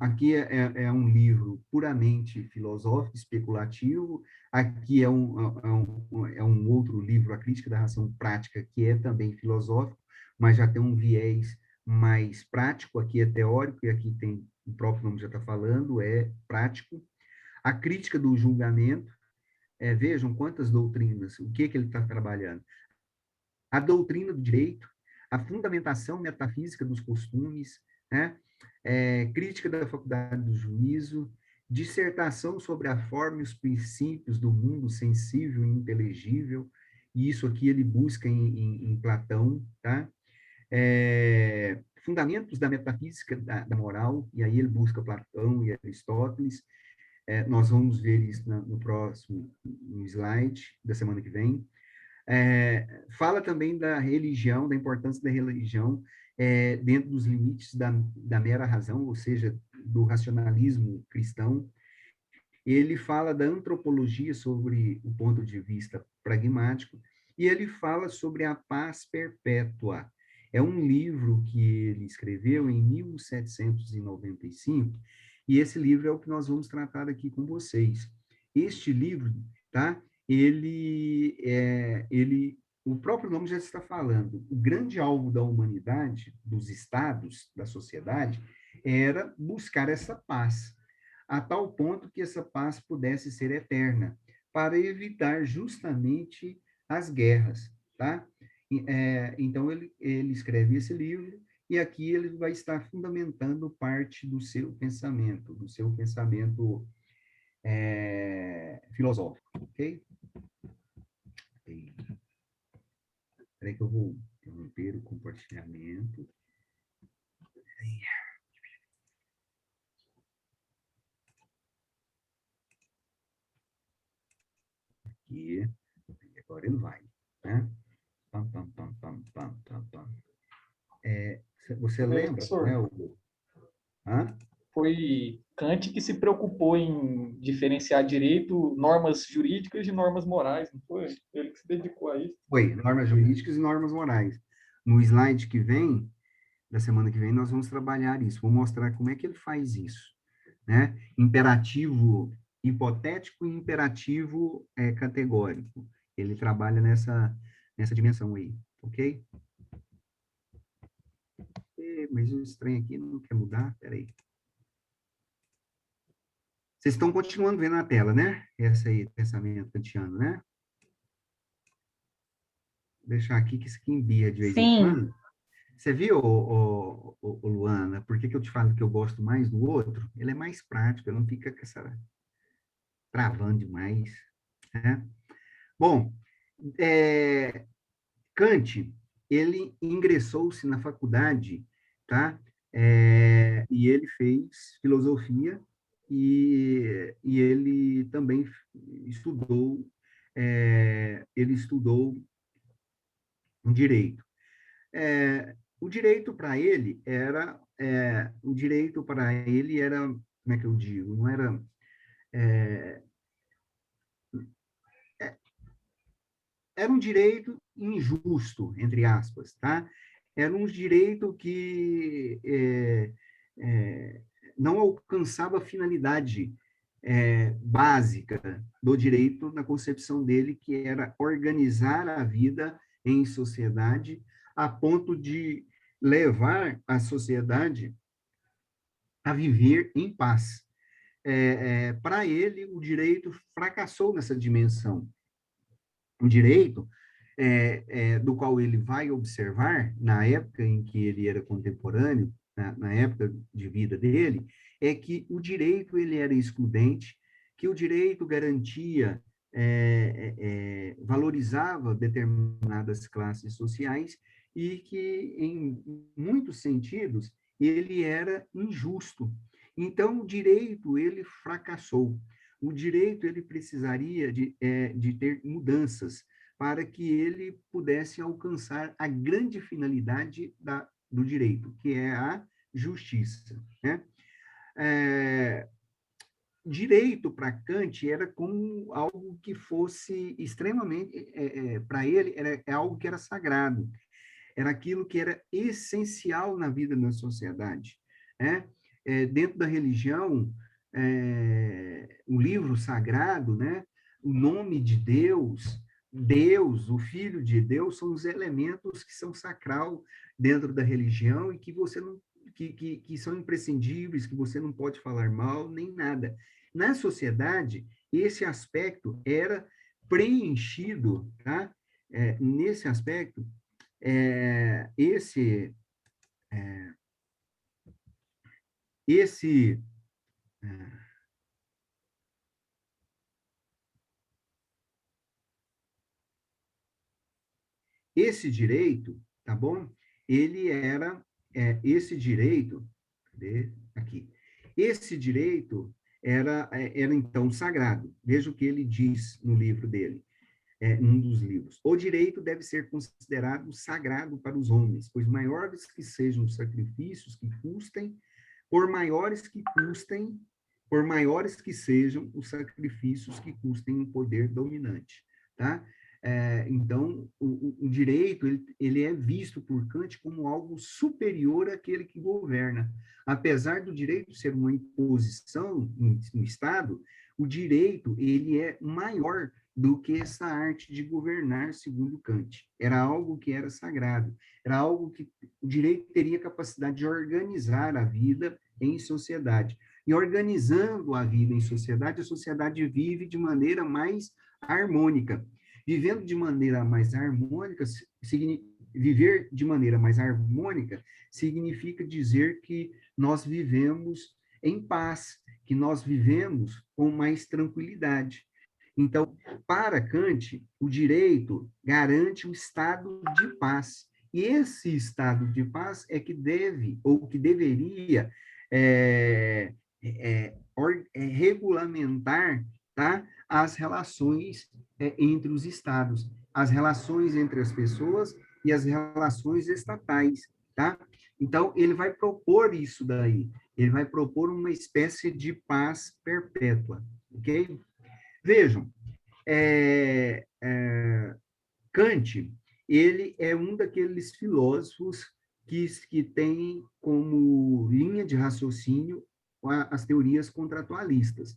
Aqui é um livro puramente filosófico, especulativo. Aqui é um outro livro, A Crítica da Razão Prática, que é também filosófico, mas já tem um viés mais prático. Aqui é teórico, e aqui tem, o próprio nome já está falando, é prático. A Crítica do Julgamento, vejam quantas doutrinas, o que ele está trabalhando. A doutrina do direito, a fundamentação metafísica dos costumes, né? Crítica da faculdade do juízo, dissertação sobre a forma e os princípios do mundo sensível e inteligível, e isso aqui ele busca em Platão, tá? Fundamentos da metafísica da moral, e aí ele busca Platão e Aristóteles. Nós vamos ver isso no próximo slide da semana que vem. Fala também da religião, da importância da religião dentro dos limites da mera razão, ou seja, do racionalismo cristão. Ele fala da antropologia sobre o ponto de vista pragmático, e ele fala sobre a paz perpétua. É um livro que ele escreveu em 1795, e esse livro é o que nós vamos tratar aqui com vocês. Este livro, tá? O próprio nome já está falando. O grande alvo da humanidade, dos estados, da sociedade, era buscar essa paz, a tal ponto que essa paz pudesse ser eterna, para evitar justamente as guerras, tá? Então, ele escreve esse livro, e aqui ele vai estar fundamentando parte do seu pensamento filosófico, ok? Espera aí que eu vou interromper o compartilhamento. Aqui, agora ele vai, né? Pam, pam, pam, pam, pam, pam, pam. Você lembra?
Professor,
Hã?
foi Kant que se preocupou em diferenciar direito, normas jurídicas de normas morais, não foi? Ele que se dedicou a isso.
Foi, normas jurídicas e normas morais. No slide que vem, da semana que vem, nós vamos trabalhar isso. Vou mostrar como é que ele faz isso, né? Imperativo hipotético e imperativo categórico. Ele trabalha nessa dimensão aí, ok? Mas o estranho aqui não quer mudar, peraí. Vocês estão continuando vendo na tela, né? Esse aí, pensamento kantiano, né? Vou deixar aqui que isso aqui embia de vez em
Sim.
quando. Você viu, Luana, por que eu te falo que eu gosto mais do outro? Ele é mais prático, não fica com essa travando demais, né? Bom, Kant, ele ingressou-se na faculdade, tá? E ele fez filosofia e ele também estudou, ele estudou um direito. O direito para ele era, como é que eu digo? Não era era um direito injusto, entre aspas, tá? era um direito que não alcançava a finalidade básica do direito na concepção dele, que era organizar a vida em sociedade, a ponto de levar a sociedade a viver em paz. Para ele, o direito fracassou nessa dimensão. O direito, do qual ele vai observar, na época em que ele era contemporâneo, na época de vida dele, é que o direito ele era excludente, que o direito garantia, valorizava determinadas classes sociais e que, em muitos sentidos, ele era injusto. Então, o direito, ele fracassou. O direito, ele precisaria de ter mudanças para que ele pudesse alcançar a grande finalidade do direito, que é a justiça, né? Direito para Kant era como algo que fosse extremamente, para ele, era algo que era sagrado, era aquilo que era essencial na vida da sociedade, né? Dentro da religião, o livro sagrado, né? O nome de Deus, Deus, o Filho de Deus, são os elementos que são sacral dentro da religião e que você não que são imprescindíveis, que você não pode falar mal, nem nada. Na sociedade, esse aspecto era preenchido, tá? Nesse aspecto, esse direito, tá bom? Ele era esse direito, cadê? Aqui. Esse direito era então sagrado. Veja o que ele diz no livro dele. Num dos livros. O direito deve ser considerado sagrado para os homens, pois maiores que sejam os sacrifícios que custem, por maiores que sejam os sacrifícios que custem o poder dominante, tá? Então, o direito, ele é visto por Kant como algo superior àquele que governa. Apesar do direito ser uma imposição no Estado, o direito, ele é maior do que essa arte de governar, segundo Kant. Era algo que era sagrado, era algo que o direito teria capacidade de organizar a vida em sociedade. E organizando a vida em sociedade, a sociedade vive de maneira mais harmônica. Vivendo de maneira mais harmônica, viver de maneira mais harmônica significa dizer que nós vivemos em paz, que nós vivemos com mais tranquilidade. Então, para Kant, o direito garante um estado de paz. E esse estado de paz é que deve, ou que deveria, regulamentar, tá, as relações entre os estados, as relações entre as pessoas e as relações estatais, tá? Então, ele vai propor isso daí. Ele vai propor uma espécie de paz perpétua, ok? Vejam, Kant, ele é um daqueles filósofos que tem como linha de raciocínio as teorias contratualistas.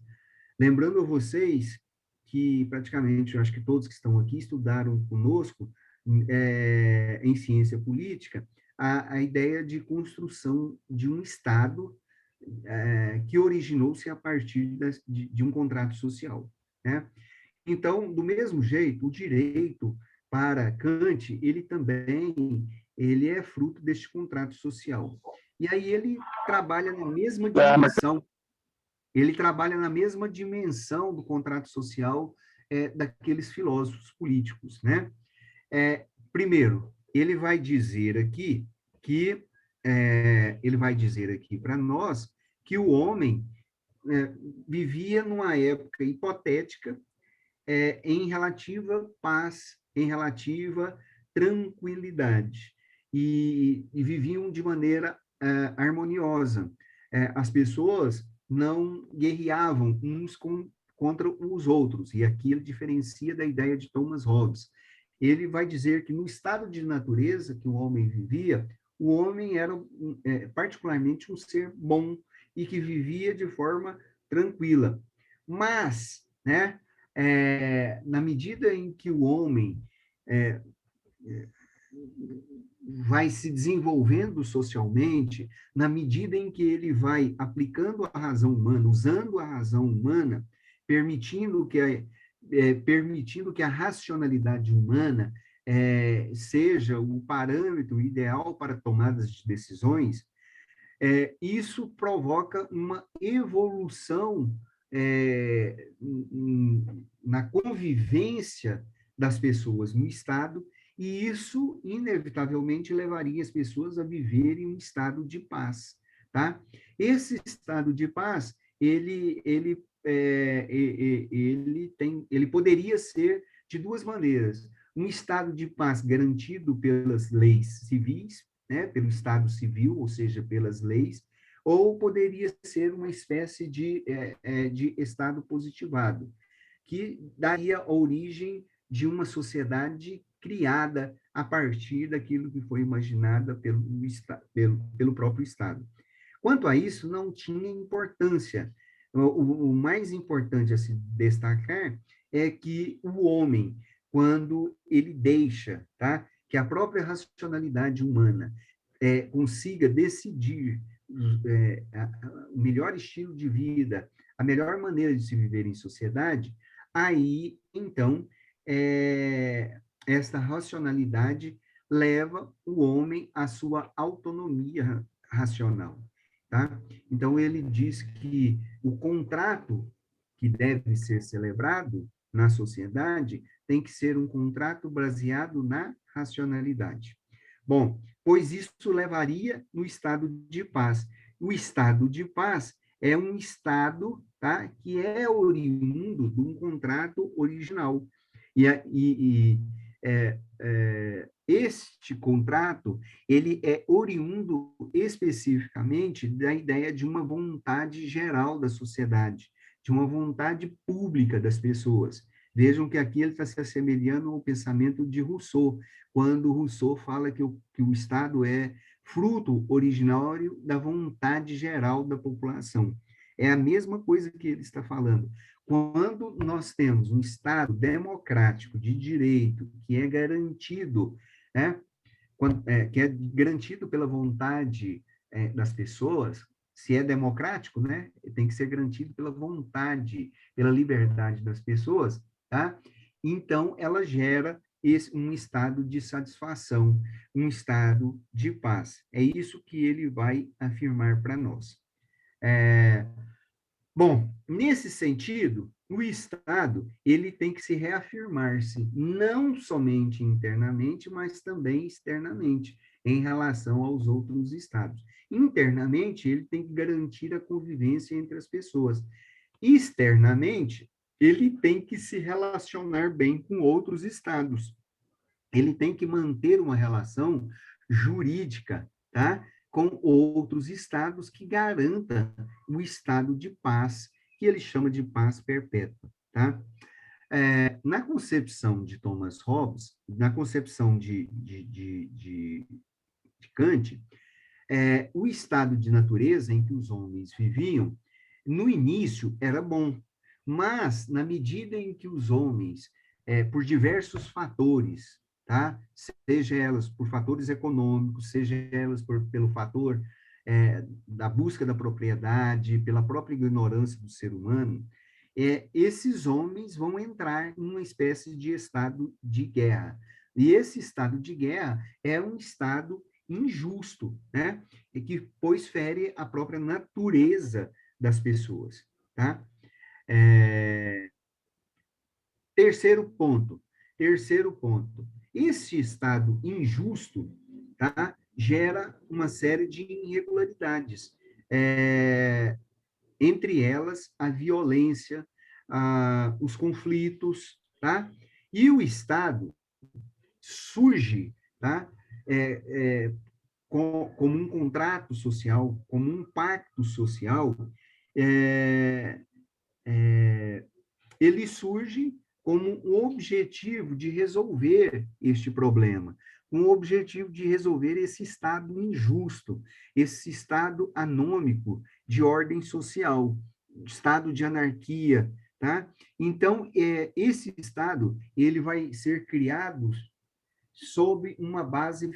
Lembrando a vocês que praticamente, eu acho que todos que estão aqui estudaram conosco em ciência política, a ideia de construção de um Estado que originou-se a partir de um contrato social, né? Então, do mesmo jeito, o direito, para Kant, ele é fruto deste contrato social. E aí ele trabalha na mesma dimensão, do contrato social daqueles filósofos políticos, né? Primeiro, ele vai dizer aqui para nós que o homem vivia numa época hipotética em relativa paz, em relativa tranquilidade, e viviam de maneira harmoniosa. As pessoas não guerreavam uns contra os outros, e aqui ele diferencia da ideia de Thomas Hobbes. ele vai dizer que no estado de natureza que o homem vivia, o homem era particularmente um ser bom e que vivia de forma tranquila. Mas, né, na medida em que o homem vai se desenvolvendo socialmente, na medida em que ele vai aplicando a razão humana, usando a razão humana, permitindo que a racionalidade humana seja o parâmetro ideal para tomadas de decisões, isso provoca uma evolução na convivência das pessoas no Estado, e isso, inevitavelmente, levaria as pessoas a viverem um estado de paz, tá? Esse estado de paz, ele poderia ser de duas maneiras. Um estado de paz garantido pelas leis civis, né, pelo Estado civil, ou seja, pelas leis, ou poderia ser uma espécie de Estado positivado, que daria origem de uma sociedade criada a partir daquilo que foi imaginada pelo próprio Estado. Quanto a isso, não tinha importância. O mais importante a se destacar é que o homem, quando ele deixa, tá, que a própria racionalidade humana consiga decidir o melhor estilo de vida, a melhor maneira de se viver em sociedade, aí, então, esta racionalidade leva o homem à sua autonomia racional, tá? Então, ele diz que o contrato que deve ser celebrado na sociedade tem que ser um contrato baseado na racionalidade. Bom, pois isso levaria no estado de paz. O estado de paz é um estado, tá, que é oriundo de um contrato original. Este contrato, ele é oriundo especificamente da ideia de uma vontade geral da sociedade, de uma vontade pública das pessoas. Vejam que aqui ele está se assemelhando ao pensamento de Rousseau, quando Rousseau fala que o Estado é fruto originário da vontade geral da população. É a mesma coisa que ele está falando. Quando nós temos um Estado democrático de direito, que é garantido, né, que é garantido pela vontade das pessoas, se é democrático, né, tem que ser garantido pela vontade, pela liberdade das pessoas, tá? Então, ela gera um estado de satisfação, um estado de paz. É isso que ele vai afirmar para nós. Bom, nesse sentido, o Estado ele tem que se reafirmar-se, não somente internamente, mas também externamente, em relação aos outros Estados. Internamente, ele tem que garantir a convivência entre as pessoas. Externamente, ele tem que se relacionar bem com outros Estados. Ele tem que manter uma relação jurídica, tá? Com outros estados que garanta o estado de paz, que ele chama de paz perpétua, tá? Na concepção de Thomas Hobbes, na concepção de Kant, o estado de natureza em que os homens viviam, no início era bom, mas na medida em que os homens, por diversos fatores, tá? Seja elas por fatores econômicos, seja elas pelo fator da busca da propriedade, pela própria ignorância do ser humano, esses homens vão entrar em uma espécie de estado de guerra. E esse estado de guerra é um estado injusto, né? E que, pois, fere a própria natureza das pessoas, tá? Terceiro ponto. Esse estado injusto, tá, gera uma série de irregularidades, entre elas a violência, os conflitos, tá? E o Estado surge, tá, como um contrato social, como um pacto social, ele surge como o objetivo de resolver este problema, com o objetivo de resolver esse estado injusto, esse estado anômico de ordem social, estado de anarquia, tá? Então, esse estado, ele vai ser criado sob uma base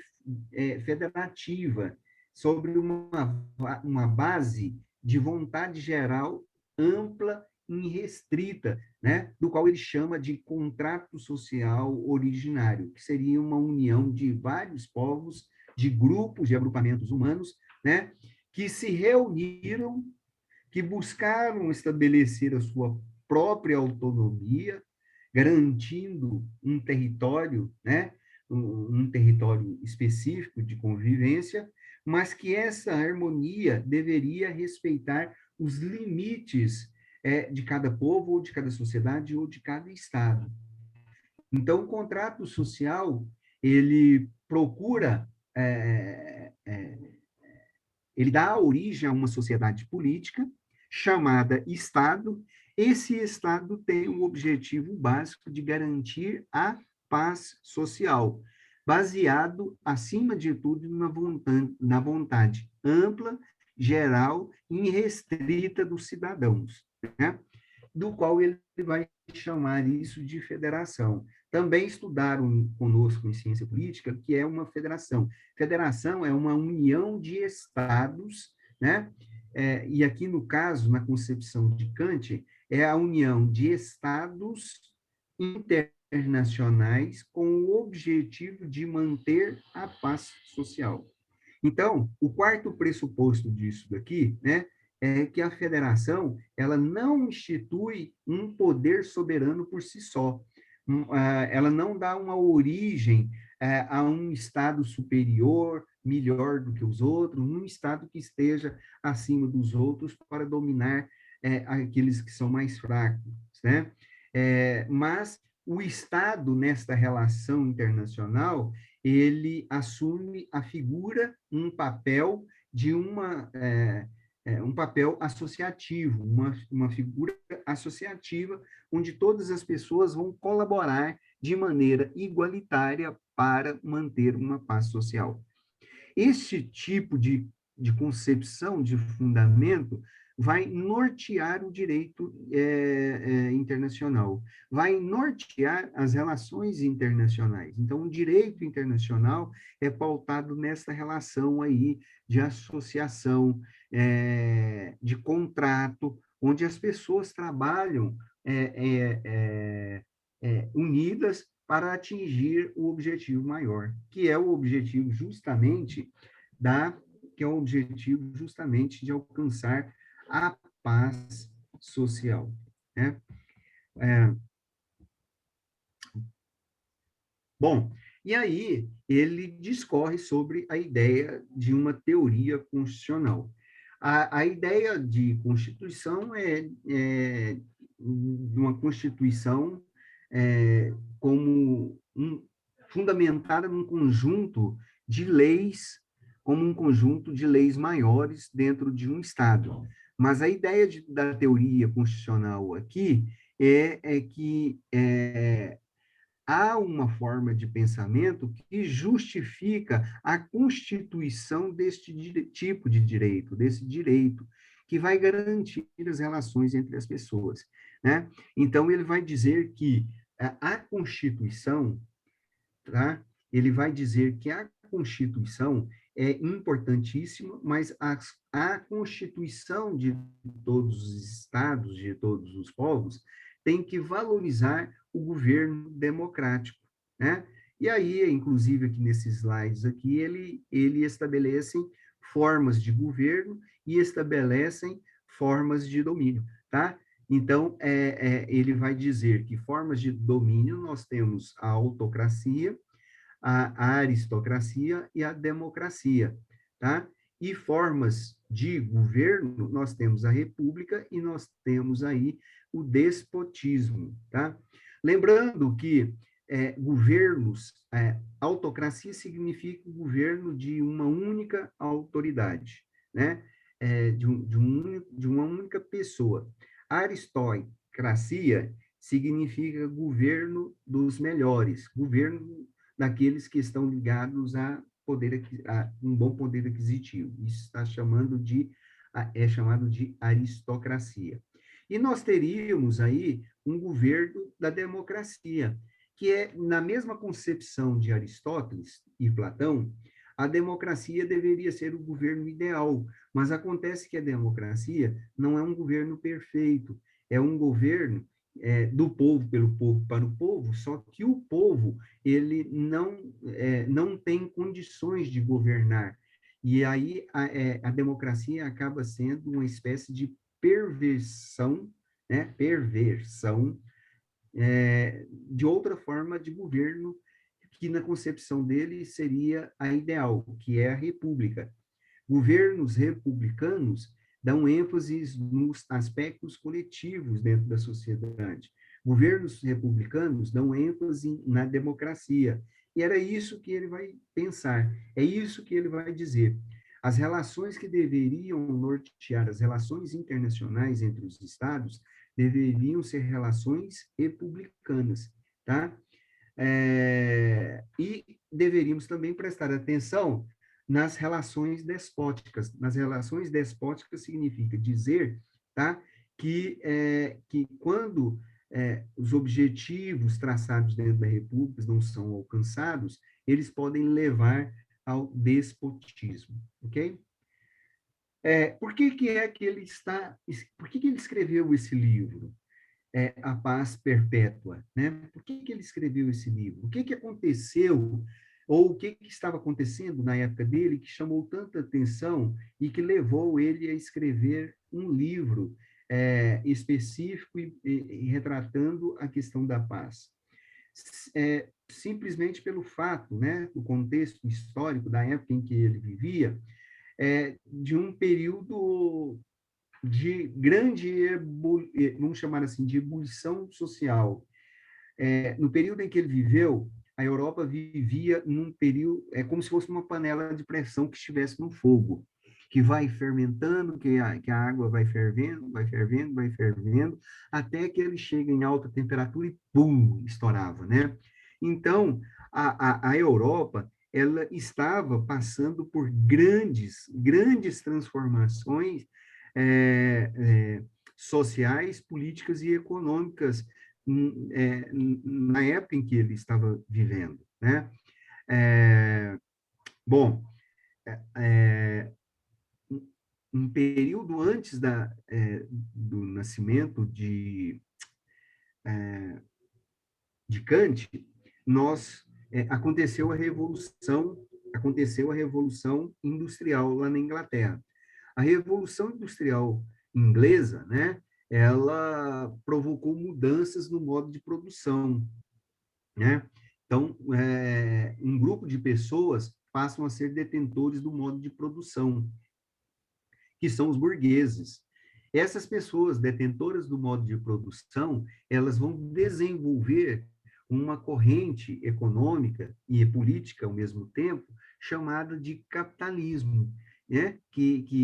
federativa, sobre uma base de vontade geral ampla e restrita, né? Do qual ele chama de contrato social originário, que seria uma união de vários povos, de grupos, de agrupamentos humanos, né? Que se reuniram, que buscaram estabelecer a sua própria autonomia, garantindo um território, né? Um território específico de convivência, mas que essa harmonia deveria respeitar os limites de cada povo, ou de cada sociedade, ou de cada estado. Então, o contrato social, ele procura, ele dá origem a uma sociedade política chamada Estado. Esse Estado tem o objetivo básico de garantir a paz social, baseado, acima de tudo, na vontade ampla, geral e irrestrita dos cidadãos, né? Do qual ele vai chamar isso de federação. Também estudaram conosco em ciência política que é uma federação. Federação é uma união de estados, né? E aqui, no caso, na concepção de Kant, é a união de estados internacionais com o objetivo de manter a paz social. Então, o quarto pressuposto disso daqui, né, é que a federação, ela não institui um poder soberano por si só. Ela não dá uma origem a um Estado superior, melhor do que os outros, um Estado que esteja acima dos outros para dominar aqueles que são mais fracos, né? Mas o Estado, nesta relação internacional, ele assume a figura, um papel de um papel associativo, uma figura associativa, onde todas as pessoas vão colaborar de maneira igualitária para manter uma paz social. Este tipo de concepção, de fundamento, vai nortear o direito internacional, vai nortear as relações internacionais. Então, o direito internacional é pautado nessa relação aí de associação, de contrato, onde as pessoas trabalham unidas para atingir o objetivo maior, que é o objetivo justamente de alcançar a paz social, né? Bom, e aí ele discorre sobre a ideia de uma teoria constitucional. A ideia de Constituição é uma Constituição como fundamentada num conjunto de leis, como um conjunto de leis maiores dentro de um Estado. Mas a ideia da teoria constitucional aqui é que há uma forma de pensamento que justifica a constituição deste tipo de direito, desse direito, que vai garantir as relações entre as pessoas, né? Então, ele vai dizer que a Constituição, tá? Ele vai dizer que a Constituição é importantíssima, mas a Constituição de todos os estados, de todos os povos, tem que valorizar o governo democrático, né? E aí, inclusive, aqui nesses slides aqui, ele estabelece formas de governo e estabelecem formas de domínio, tá? Então, ele vai dizer que formas de domínio nós temos a autocracia, a aristocracia e a democracia, tá? E formas de governo, nós temos a república e nós temos aí o despotismo, tá? Lembrando que governos, autocracia significa o governo de uma única autoridade, né? De uma única pessoa. A aristocracia significa governo dos melhores, governo daqueles que estão ligados a um bom poder aquisitivo. Isso é chamado de aristocracia. E nós teríamos aí um governo da democracia, que é, na mesma concepção de Aristóteles e Platão, a democracia deveria ser o governo ideal, mas acontece que a democracia não é um governo perfeito, é um governo do povo, pelo povo, para o povo, só que o povo, ele não tem condições de governar. E aí a democracia acaba sendo uma espécie de perversão, né? Perversão de outra forma de governo que na concepção dele seria a ideal, que é a república. Governos republicanos dão ênfase nos aspectos coletivos dentro da sociedade. Governos republicanos dão ênfase na democracia. E era isso que ele vai pensar, é isso que ele vai dizer. As relações que deveriam nortear as relações internacionais entre os estados deveriam ser relações republicanas, tá? E deveríamos também prestar atenção nas relações despóticas. Nas relações despóticas significa dizer, tá, que quando os objetivos traçados dentro da República não são alcançados, eles podem levar ao despotismo, ok? Por que é que ele por que ele escreveu esse livro? A Paz Perpétua, né? Por que ele escreveu esse livro? O que aconteceu, ou o que estava acontecendo na época dele que chamou tanta atenção e que levou ele a escrever um livro específico e retratando a questão da paz? Simplesmente pelo fato, né, do contexto histórico da época em que ele vivia, de um período de grande, vamos chamar assim, de ebulição social. No período em que ele viveu, a Europa vivia num período, como se fosse uma panela de pressão que estivesse no fogo, que vai fermentando, que a água vai fervendo, vai fervendo, vai fervendo, até que ele chega em alta temperatura e pum, estourava, né? Então, a Europa, ela estava passando por grandes transformações sociais, políticas e econômicas na época em que ele estava vivendo, né? Bom, um período antes do nascimento de Kant, aconteceu a Revolução Industrial lá na Inglaterra. A Revolução Industrial inglesa, né, ela provocou mudanças no modo de produção, né? Então, um grupo de pessoas passam a ser detentores do modo de produção, que são os burgueses. Essas pessoas detentoras do modo de produção, elas vão desenvolver uma corrente econômica e política ao mesmo tempo, chamada de capitalismo, né? que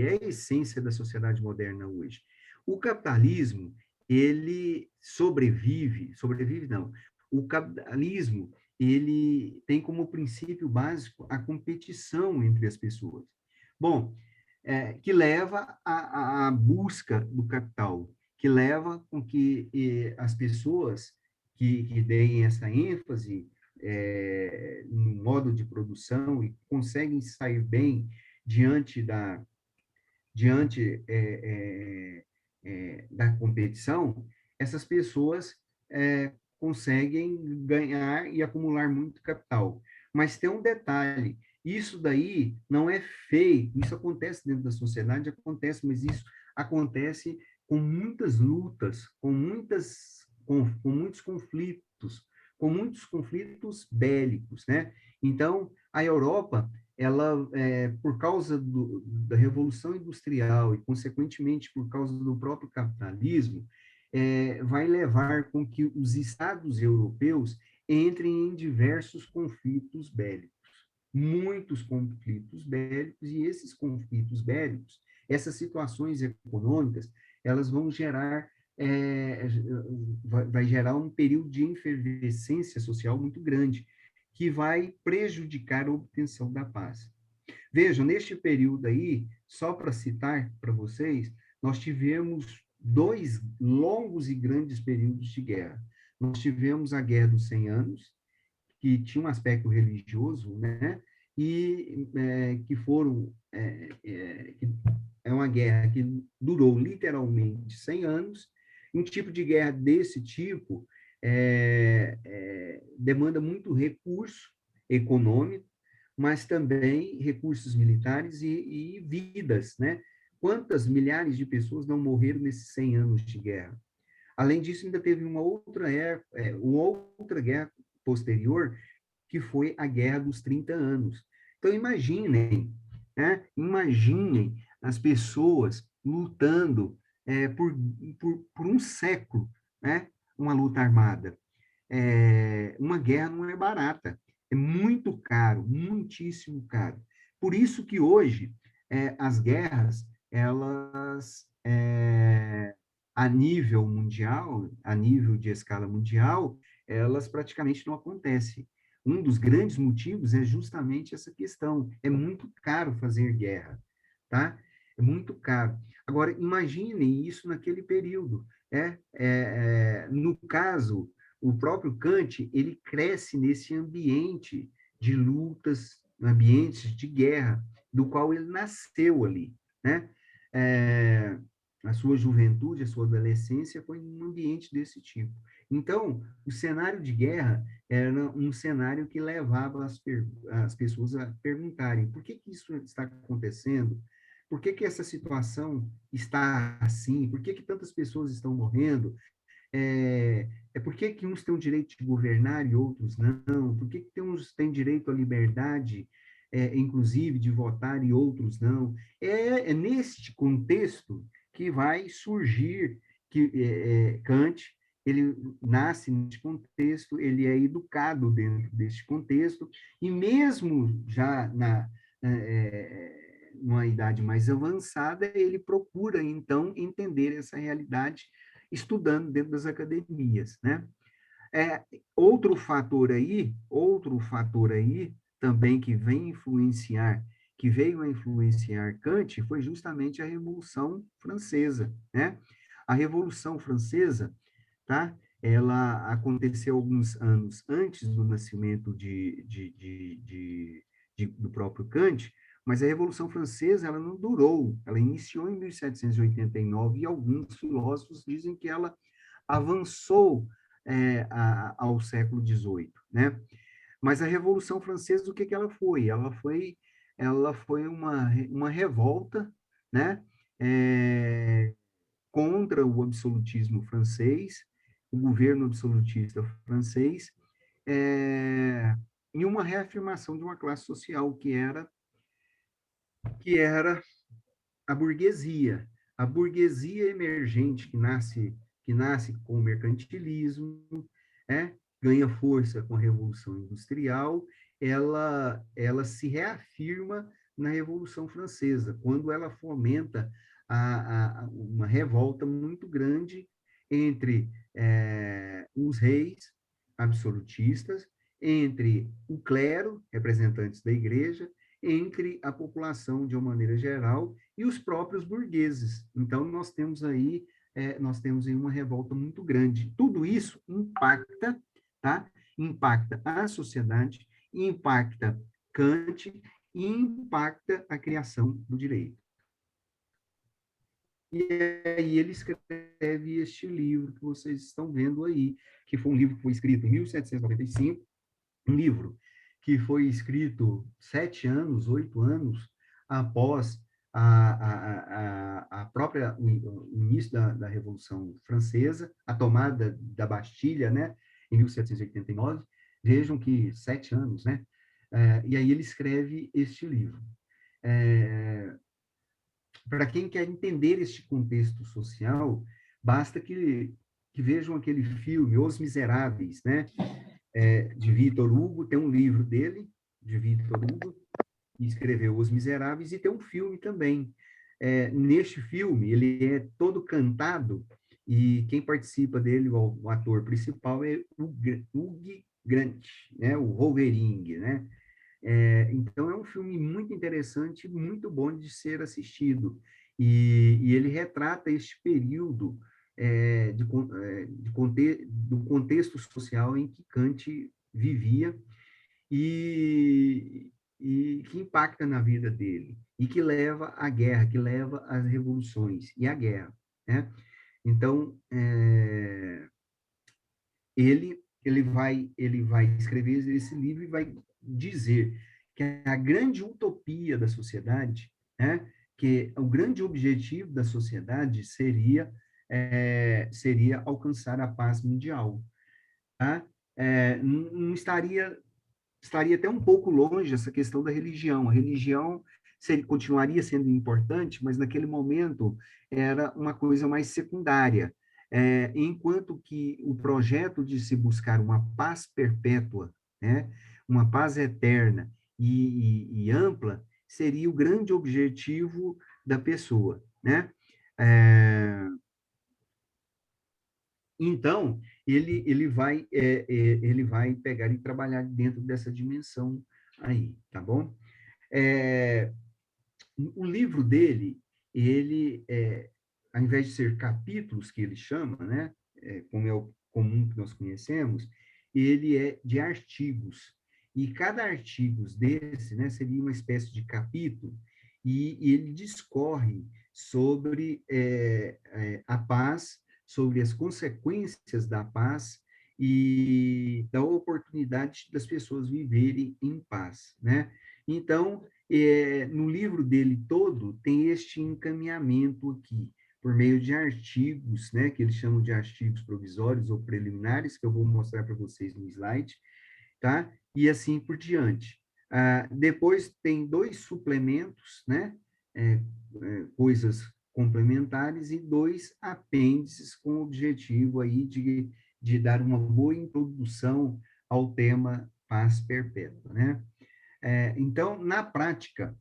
é a essência da sociedade moderna hoje. O capitalismo, ele sobrevive não, o capitalismo, ele tem como princípio básico a competição entre as pessoas. Bom, que leva à busca do capital, que leva com que as pessoas que deem essa ênfase no modo de produção e conseguem sair bem diante da competição, essas pessoas conseguem ganhar e acumular muito capital. Mas tem um detalhe, isso daí não é feito, isso acontece dentro da sociedade, acontece, mas isso acontece com muitas lutas, com muitos conflitos bélicos, né? Então, a Europa, ela, por causa da Revolução Industrial e, consequentemente, por causa do próprio capitalismo, vai levar com que os estados europeus entrem em diversos conflitos bélicos, muitos conflitos bélicos, e esses conflitos bélicos, essas situações econômicas, elas vão gerar vai gerar um período de efervescência social muito grande, que vai prejudicar a obtenção da paz. Vejam, neste período aí, só para citar para vocês, nós tivemos 2 longos e grandes períodos de guerra. Nós tivemos a Guerra dos 100 Anos, que tinha um aspecto religioso, né? E que é uma guerra que durou literalmente 100 anos. Um tipo de guerra desse tipo demanda muito recurso econômico, mas também recursos militares e vidas, né? Quantas milhares de pessoas não morreram nesses 100 anos de guerra? Além disso, ainda teve uma outra guerra posterior, que foi a Guerra dos 30 Anos. Então, imaginem, né? Imaginem as pessoas lutando por um século, né? Uma luta armada. Uma guerra não é barata, é muito caro, muitíssimo caro. Por isso que hoje as guerras, elas, a nível mundial, a nível de escala mundial, elas praticamente não acontecem. Um dos grandes motivos é justamente essa questão. É muito caro fazer guerra, tá? É muito caro. Agora, imaginem isso naquele período. No caso, o próprio Kant, ele cresce nesse ambiente de lutas, ambientes de guerra, do qual ele nasceu ali, né? A sua juventude, a sua adolescência foi em um ambiente desse tipo. Então, o cenário de guerra era um cenário que levava as pessoas a perguntarem por que isso está acontecendo? Por que essa situação está assim? Por que tantas pessoas estão morrendo? Por que uns têm o direito de governar e outros não? Por que uns têm direito à liberdade, inclusive, de votar e outros não? É neste contexto que vai surgir que Kant, ele nasce nesse contexto, ele é educado dentro deste contexto, e mesmo já numa idade mais avançada, ele procura, então, entender essa realidade estudando dentro das academias, né? Outro fator aí também que veio a influenciar Kant foi justamente a Revolução Francesa, né? A Revolução Francesa, tá? Ela aconteceu alguns anos antes do nascimento do próprio Kant, mas a Revolução Francesa ela não durou, ela iniciou em 1789 e alguns filósofos dizem que ela avançou ao século XVIII, né? Mas a Revolução Francesa, o que ela foi? Ela foi uma revolta, né? Contra o absolutismo francês, o governo absolutista francês, e uma reafirmação de uma classe social que era a burguesia emergente que nasce com o mercantilismo, ganha força com a Revolução Industrial, ela se reafirma na Revolução Francesa, quando ela fomenta uma revolta muito grande entre os reis absolutistas, entre o clero, representantes da igreja, entre a população de uma maneira geral e os próprios burgueses. Então, nós temos aí uma revolta muito grande. Tudo isso impacta, tá? Impacta a sociedade, impacta Kant e impacta a criação do direito. E aí ele escreve este livro que vocês estão vendo aí, que foi um livro que foi escrito em 1795, um livro que foi escrito 7 anos, 8 anos após o início da Revolução Francesa, a tomada da Bastilha, né, em 1789. Vejam que 7 anos, né? E aí ele escreve este livro. Para quem quer entender este contexto social, basta que vejam aquele filme, Os Miseráveis, né? De Victor Hugo, tem um livro dele, de Victor Hugo, que escreveu Os Miseráveis, e tem um filme também. Neste filme, ele é todo cantado, e quem participa dele, o ator principal, é o Hugh Grant, né? O Wolverine, né? Então, é um filme muito interessante, muito bom de ser assistido. E ele retrata este período do contexto social em que Kant vivia e, e que impacta na vida dele, e que leva à guerra, que leva às revoluções e à guerra, né? Então, ele vai escrever esse livro e vai dizer que a grande utopia da sociedade, né, que o grande objetivo da sociedade seria alcançar a paz mundial, tá? Não estaria até um pouco longe essa questão da religião. A religião continuaria sendo importante, mas naquele momento era uma coisa mais secundária. Enquanto que o projeto de se buscar uma paz perpétua, né, uma paz eterna e ampla, seria o grande objetivo da pessoa, né? Então, ele vai pegar e trabalhar dentro dessa dimensão aí, tá bom? É, o livro dele, ao invés de ser capítulos, que ele chama, né, como é o comum que nós conhecemos, ele é de artigos. E cada artigo desse, né, seria uma espécie de capítulo, e ele discorre sobre a paz, sobre as consequências da paz e da oportunidade das pessoas viverem em paz, né? Então, no livro dele todo, tem este encaminhamento aqui, por meio de artigos, né, que eles chamam de artigos provisórios ou preliminares, que eu vou mostrar para vocês no slide, tá? E assim por diante. Depois tem 2 suplementos, né, coisas complementares, e 2 apêndices com o objetivo aí de dar uma boa introdução ao tema paz perpétua, né? Então, na prática,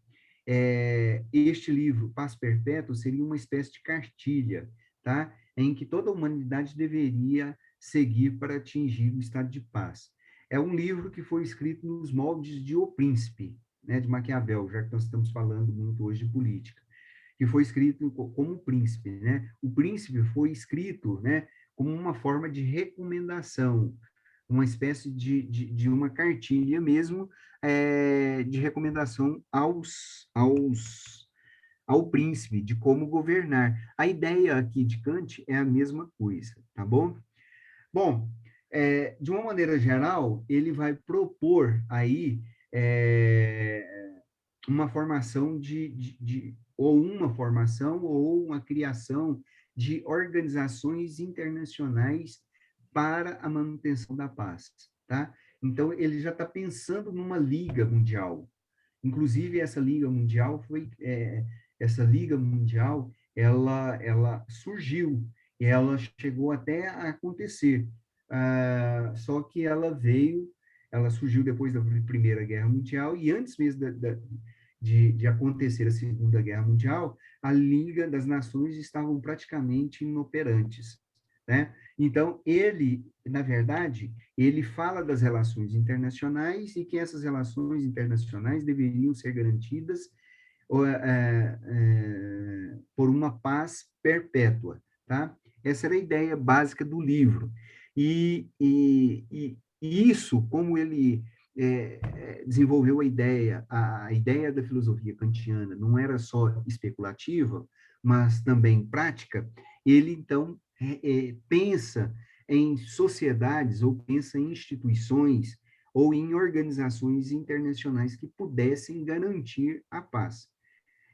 este livro, Paz Perpétua, seria uma espécie de cartilha, tá? Em que toda a humanidade deveria seguir para atingir o estado de paz. É um livro que foi escrito nos moldes de O Príncipe, né, de Maquiavel, já que nós estamos falando muito hoje de política, que foi escrito como o Príncipe, né? O Príncipe foi escrito, né, como uma forma de recomendação, uma espécie de uma cartilha mesmo, de recomendação ao príncipe, de como governar. A ideia aqui de Kant é a mesma coisa, tá bom? Bom, de uma maneira geral, ele vai propor aí uma formação ou uma formação ou uma criação de organizações internacionais para a manutenção da paz, tá? Então, ele já está pensando numa liga mundial. Inclusive, essa liga mundial, ela surgiu e ela chegou até a acontecer. Só que ela surgiu depois da Primeira Guerra Mundial, e antes mesmo de acontecer a Segunda Guerra Mundial, a Liga das Nações estavam praticamente inoperantes, né? Então, na verdade, ele fala das relações internacionais, e que essas relações internacionais deveriam ser garantidas por uma paz perpétua, tá? Essa era a ideia básica do livro. E isso, como ele desenvolveu a ideia da filosofia kantiana não era só especulativa, mas também prática, ele, então, pensa em sociedades, ou pensa em instituições, ou em organizações internacionais que pudessem garantir a paz.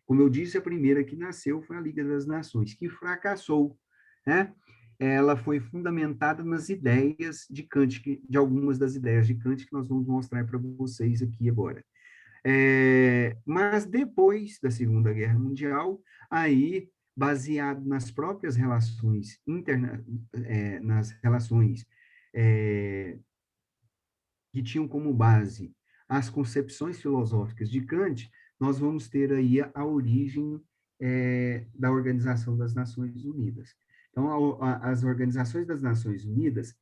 Como eu disse, a primeira que nasceu foi a Liga das Nações, que fracassou, né? Ela foi fundamentada nas ideias de Kant, de algumas das ideias de Kant, que nós vamos mostrar para vocês aqui agora. Mas depois da Segunda Guerra Mundial, aí, baseado nas próprias relações nas relações que tinham como base as concepções filosóficas de Kant, nós vamos ter aí a origem da Organização das Nações Unidas. Então, as organizações das Nações Unidas,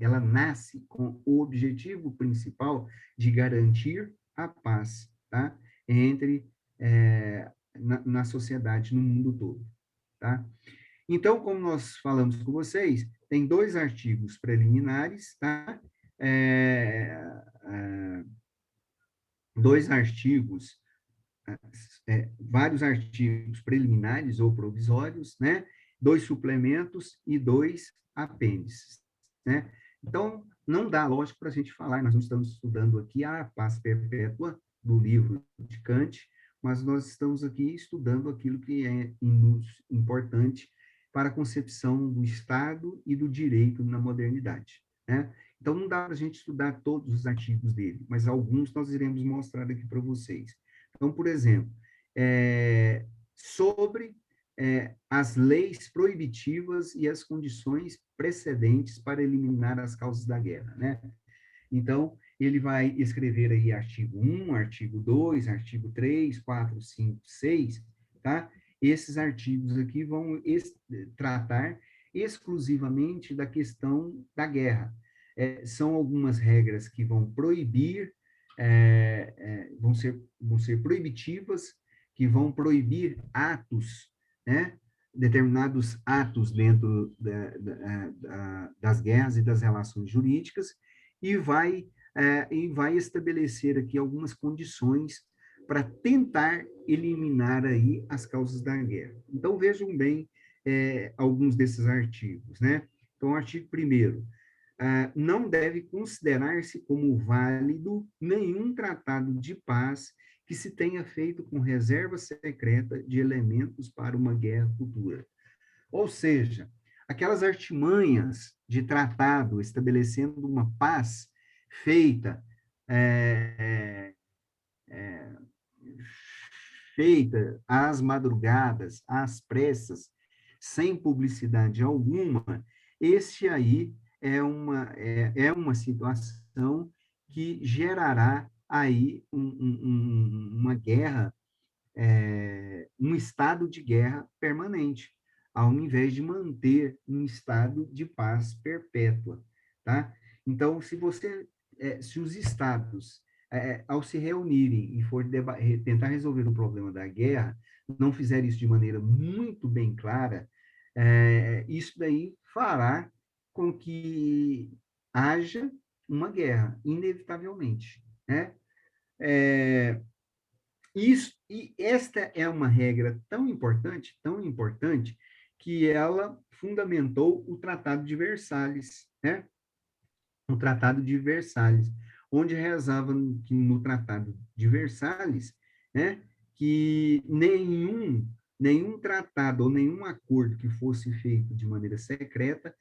ela nasce com o objetivo principal de garantir a paz, tá? Entre, na sociedade, no mundo todo, tá? Então, como nós falamos com vocês, tem 2 artigos preliminares, tá? 2 artigos, vários artigos preliminares ou provisórios, né? 2 suplementos e 2 apêndices, né? Então, não dá, lógico, para a gente falar, nós não estamos estudando aqui a paz perpétua do livro de Kant, mas nós estamos aqui estudando aquilo que é importante para a concepção do Estado e do direito na modernidade, né? Então, não dá para a gente estudar todos os artigos dele, mas alguns nós iremos mostrar aqui para vocês. Então, por exemplo, sobre as leis proibitivas e as condições precedentes para eliminar as causas da guerra, né? Então, ele vai escrever aí artigo 1, artigo 2, artigo 3, 4, 5, 6, tá? Esses artigos aqui vão tratar exclusivamente da questão da guerra. São algumas regras que vão proibir, vão ser proibitivas, que vão proibir atos, né? Determinados atos dentro das guerras e das relações jurídicas, e vai estabelecer aqui algumas condições para tentar eliminar aí as causas da guerra. Então, vejam bem alguns desses artigos, né? Então, o artigo 1º, não deve considerar-se como válido nenhum tratado de paz que se tenha feito com reserva secreta de elementos para uma guerra futura. Ou seja, aquelas artimanhas de tratado estabelecendo uma paz feita às madrugadas, às pressas, sem publicidade alguma, esse aí é uma situação que gerará aí uma guerra, um estado de guerra permanente, ao invés de manter um estado de paz perpétua, tá? Então, se os estados, ao se reunirem e for tentar resolver o problema da guerra, não fizerem isso de maneira muito bem clara, isso daí fará com que haja uma guerra, inevitavelmente, né? E esta é uma regra tão importante, que ela fundamentou o Tratado de Versalhes, né? O Tratado de Versalhes, onde rezava no Tratado de Versalhes, né, que nenhum tratado ou nenhum acordo que fosse feito de maneira secreta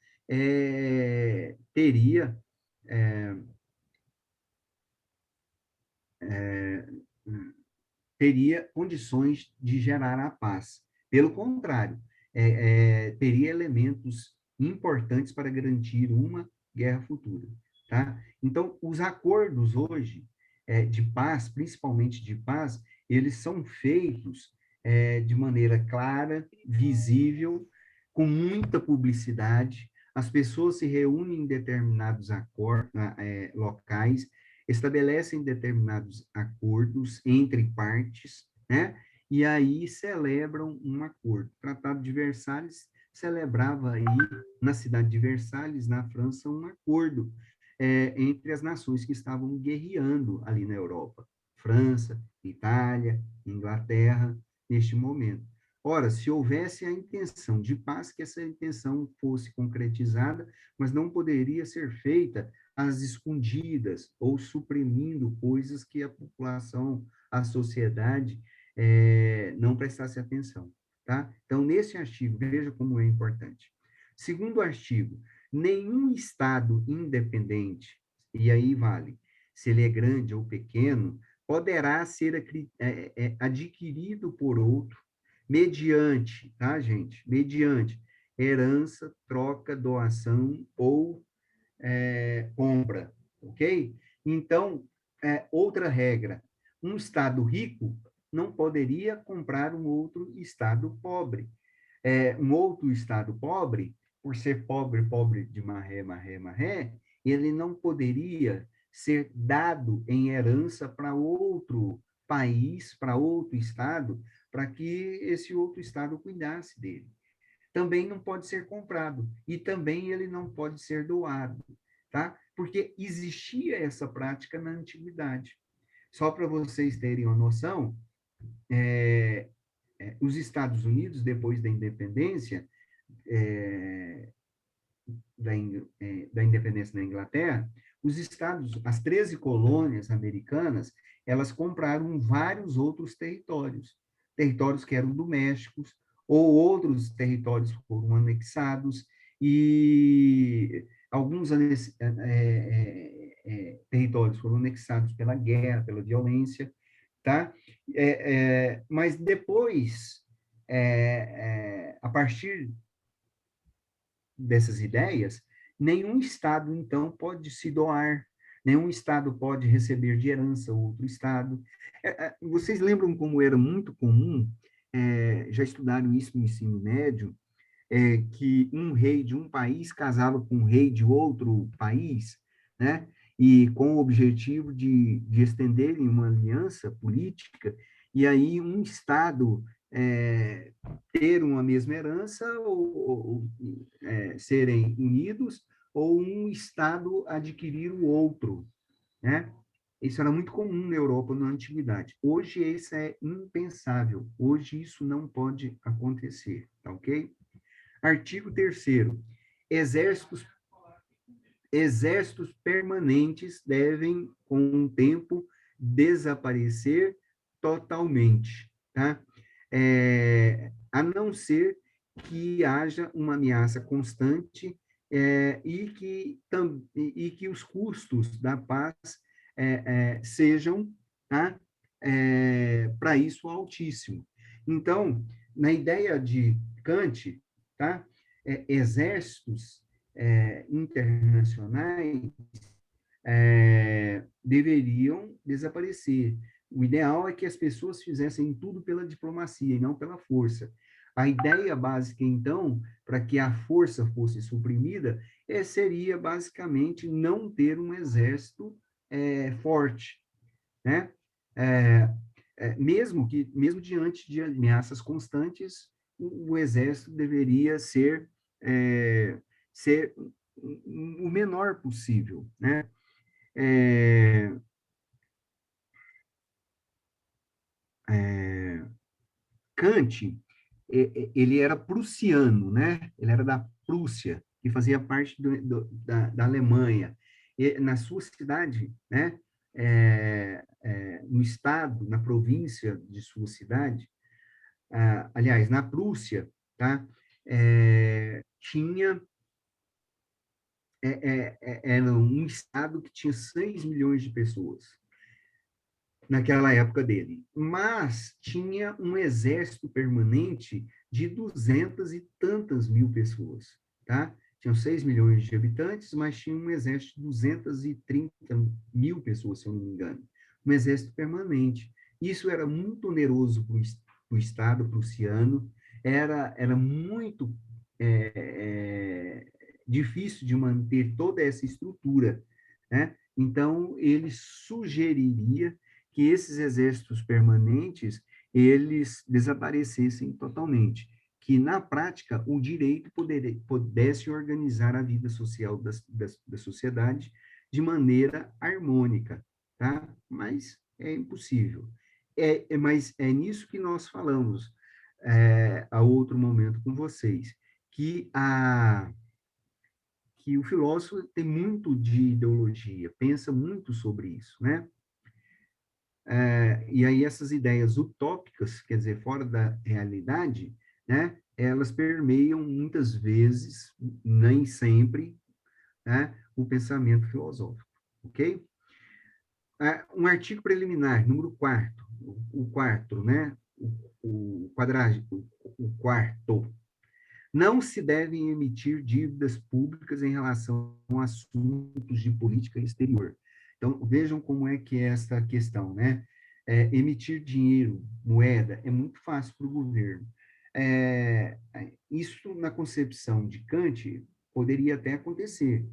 teria condições de gerar a paz. Pelo contrário, teria elementos importantes para garantir uma guerra futura, tá? Então, os acordos hoje de paz, principalmente de paz, eles são feitos de maneira clara, visível, com muita publicidade. As pessoas se reúnem em determinados locais, estabelecem determinados acordos entre partes, né? E aí celebram um acordo. O Tratado de Versalhes celebrava aí, na cidade de Versalhes, na França, um acordo entre as nações que estavam guerreando ali na Europa. França, Itália, Inglaterra, neste momento. Ora, se houvesse a intenção de paz, que essa intenção fosse concretizada, mas não poderia ser feita às escondidas ou suprimindo coisas que a população, a sociedade, não prestasse atenção, tá? Então, nesse artigo, veja como é importante. Segundo artigo, nenhum Estado independente, e aí vale, se ele é grande ou pequeno, poderá ser adquirido por outro mediante, tá, gente? Mediante herança, troca, doação ou compra, ok? Então, outra regra, um Estado rico não poderia comprar um outro Estado pobre. um outro Estado pobre, por ser pobre, pobre de maré, maré, maré, ele não poderia ser dado em herança para outro país, para outro Estado, para que esse outro Estado cuidasse dele. Também não pode ser comprado, e também ele não pode ser doado, tá? Porque existia essa prática na antiguidade. Só para vocês terem uma noção, os Estados Unidos, depois da independência, é, da independência da Inglaterra, os estados, as 13 colônias americanas, elas compraram vários outros territórios, territórios que eram domésticos, ou outros territórios foram anexados, e alguns territórios foram anexados pela guerra, pela violência, tá? Mas depois, a partir dessas ideias, nenhum Estado, então, pode se doar, nenhum Estado pode receber de herança outro Estado. Vocês lembram como era muito comum, já estudaram isso no ensino médio, que um rei de um país casava com um rei de outro país, né? E com o objetivo de estenderem uma aliança política, e aí um Estado ter uma mesma herança, ou serem unidos, ou um Estado adquirir o outro, né? Isso era muito comum na Europa na antiguidade. Hoje isso é impensável. Hoje isso não pode acontecer, tá ok? Artigo 3º. Exércitos permanentes devem, com o tempo, desaparecer totalmente, tá? A não ser que haja uma ameaça constante e que os custos da paz sejam, tá? Para isso, altíssimo. Então, na ideia de Kant, tá? Exércitos internacionais deveriam desaparecer. O ideal é que as pessoas fizessem tudo pela diplomacia e não pela força. A ideia básica, então, para que a força fosse suprimida, seria basicamente não ter um exército forte, né? Mesmo diante de ameaças constantes, o exército deveria ser o menor possível, né? Kant, ele era prussiano, né? Ele era da Prússia, que fazia parte da Alemanha. E, na sua cidade, né? No estado, na província de sua cidade, aliás, na Prússia, tá? Era um estado que tinha 6 milhões de pessoas naquela época dele, mas tinha um exército permanente de 200 e tantas mil pessoas, tá? Tinham 6 milhões de habitantes, mas tinha um exército de 230 mil pessoas, se eu não me engano. Um exército permanente. Isso era muito oneroso para o Estado prussiano, era muito difícil de manter toda essa estrutura, né? Então, ele sugeriria que esses exércitos permanentes, eles desaparecessem totalmente, que, na prática, o direito pudesse organizar a vida social da sociedade de maneira harmônica, tá? Mas é impossível. Mas é nisso que nós falamos a outro momento com vocês, que o filósofo tem muito de ideologia, pensa muito sobre isso, né? E aí essas ideias utópicas, quer dizer, fora da realidade, né, elas permeiam muitas vezes, nem sempre, né, o pensamento filosófico, ok? Um artigo preliminar, número 4º, o quarto, né, o quarto. Não se devem emitir dívidas públicas em relação a assuntos de política exterior. Então, vejam como é que é essa questão, né? Emitir dinheiro, moeda, é muito fácil para o governo. Isso, na concepção de Kant, poderia até acontecer,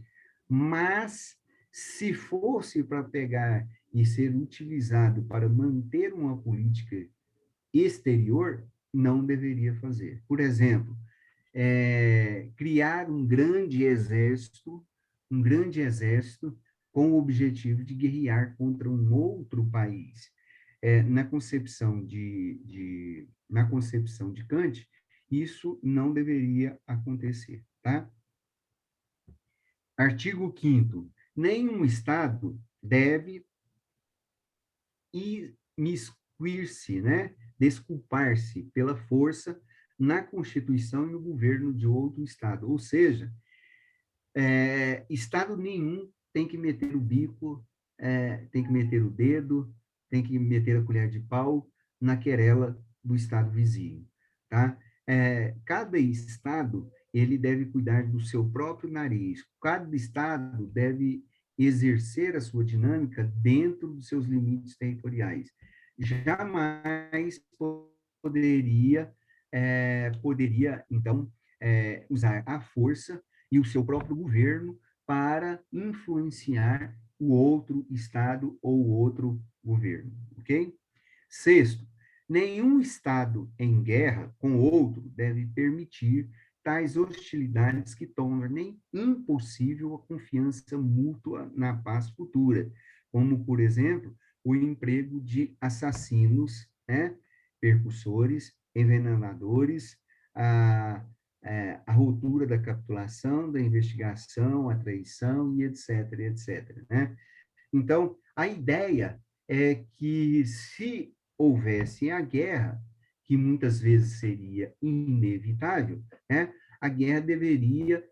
mas se fosse para pegar e ser utilizado para manter uma política exterior, não deveria fazer. Por exemplo, criar um grande exército com o objetivo de guerrear contra um outro país. Na concepção de Kant, isso não deveria acontecer, tá? Artigo 5º. Nenhum Estado deve imiscuir-se, né? Desculpar-se pela força na Constituição e no governo de outro Estado. Ou seja, Estado nenhum tem que meter o bico, tem que meter o dedo, tem que meter a colher de pau na querela do Estado vizinho, tá? Cada Estado, ele deve cuidar do seu próprio nariz. Cada Estado deve exercer a sua dinâmica dentro dos seus limites territoriais. Jamais poderia, então, usar a força e o seu próprio governo para influenciar o outro Estado ou outro governo, ok? Sexto, nenhum Estado em guerra com outro deve permitir tais hostilidades que tornem impossível a confiança mútua na paz futura, como, por exemplo, o emprego de assassinos, né, percussores, envenenadores, a ruptura da capitulação, da investigação, a traição e etc, etc, né? Então, a ideia é que se houvesse a guerra, que muitas vezes seria inevitável, né? A guerra deveria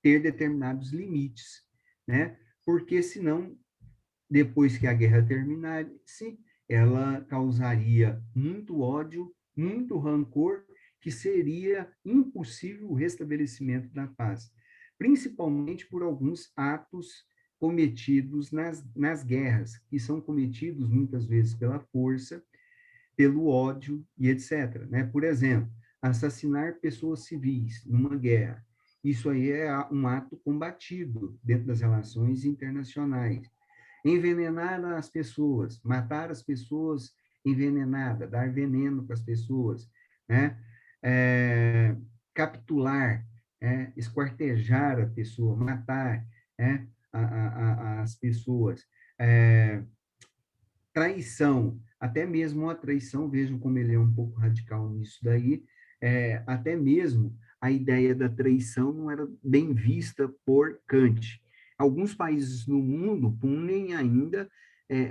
ter determinados limites, né? Porque senão, depois que a guerra terminasse, ela causaria muito ódio, muito rancor, que seria impossível o restabelecimento da paz, principalmente por alguns atos cometidos nas guerras, que são cometidos muitas vezes pela força, pelo ódio e etc. Né? Por exemplo, assassinar pessoas civis numa guerra. Isso aí é um ato combatido dentro das relações internacionais. Envenenar as pessoas, matar as pessoas envenenadas, dar veneno para as pessoas, né? Capturar, esquartejar a pessoa, matar, né? As pessoas. Traição, até mesmo a traição, vejam como ele é um pouco radical nisso daí, até mesmo a ideia da traição não era bem vista por Kant. Alguns países no mundo punem ainda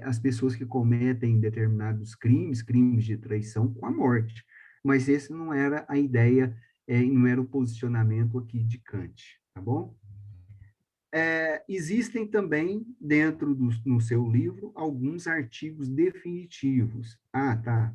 as pessoas que cometem determinados crimes de traição com a morte, mas esse não era a ideia, não era o posicionamento aqui de Kant, tá bom? Existem também, no seu livro, alguns artigos definitivos. Ah, tá.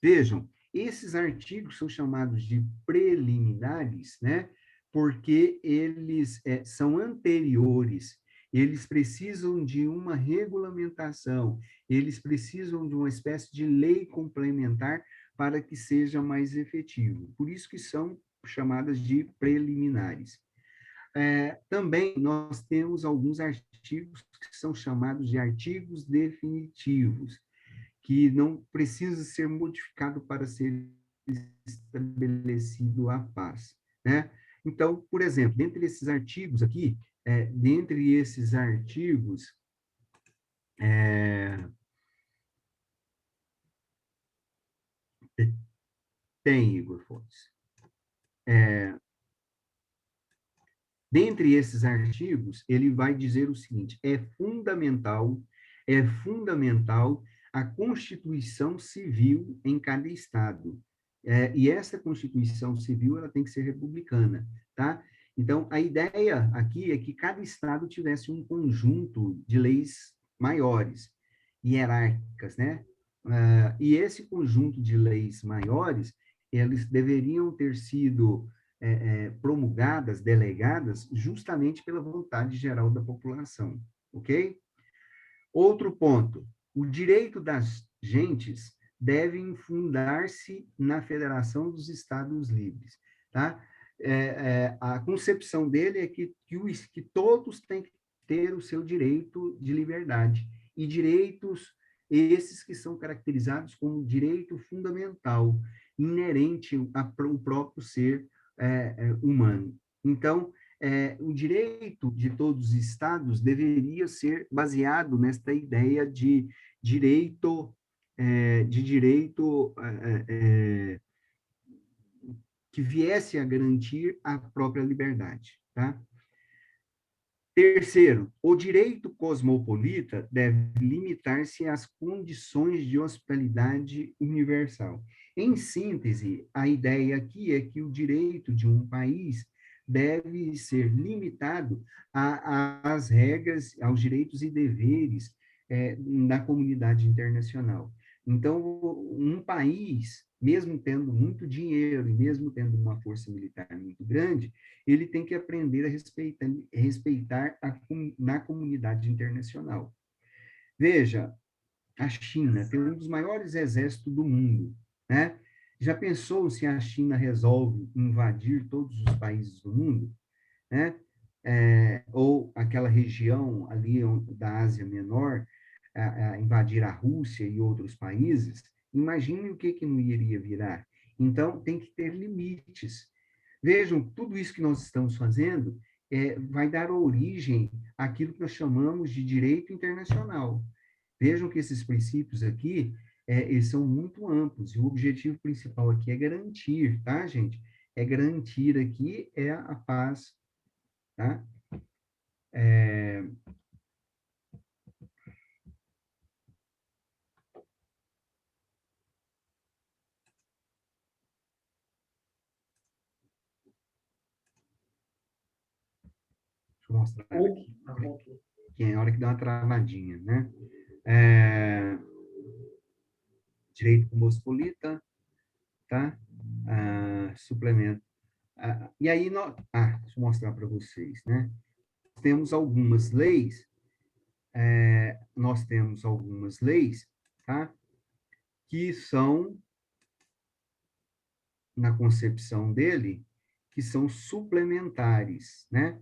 Vejam, esses artigos são chamados de preliminares, né? Porque eles são anteriores, eles precisam de uma regulamentação, eles precisam de uma espécie de lei complementar para que seja mais efetivo. Por isso que são chamadas de preliminares. Também nós temos alguns artigos que são chamados de artigos definitivos, que não precisa ser modificado para ser estabelecido a paz, né? Então, por exemplo, dentre esses artigos aqui, tem, Igor Fontes. Dentre esses artigos, ele vai dizer o seguinte: é fundamental a Constituição Civil em cada Estado. E essa Constituição Civil, ela tem que ser republicana, tá? Então, a ideia aqui é que cada Estado tivesse um conjunto de leis maiores, hierárquicas, né? E esse conjunto de leis maiores, eles deveriam ter sido promulgadas, delegadas, justamente pela vontade geral da população, ok? Outro ponto, o direito das gentes devem fundar-se na Federação dos Estados Livres, tá? A concepção dele é que todos têm que ter o seu direito de liberdade, e direitos esses que são caracterizados como direito fundamental, inerente ao próprio ser humano. Então, o direito de todos os estados deveria ser baseado nesta ideia de direito, que viesse a garantir a própria liberdade, tá? Terceiro, o direito cosmopolita deve limitar-se às condições de hospitalidade universal. Em síntese, a ideia aqui é que o direito de um país deve ser limitado às regras, aos direitos e deveres da comunidade internacional. Então, um país, mesmo tendo muito dinheiro e mesmo tendo uma força militar muito grande, ele tem que aprender a respeitar na comunidade internacional. Veja, a China tem um dos maiores exércitos do mundo, né? Já pensou se a China resolve invadir todos os países do mundo, né? Ou aquela região ali da Ásia Menor, invadir a Rússia e outros países? Imagine o que não iria virar. Então, tem que ter limites. Vejam, tudo isso que nós estamos fazendo vai dar origem àquilo que nós chamamos de direito internacional. Vejam que esses princípios aqui, eles são muito amplos, e o objetivo principal aqui é garantir, tá, gente? Garantir aqui a paz, tá? Deixa eu mostrar aqui. Que é a hora que dá uma travadinha, né? Direito cosmopolita, tá? Suplemento. E aí, deixa eu mostrar para vocês, né? Temos algumas leis, tá? Que são, na concepção dele, que são suplementares, né?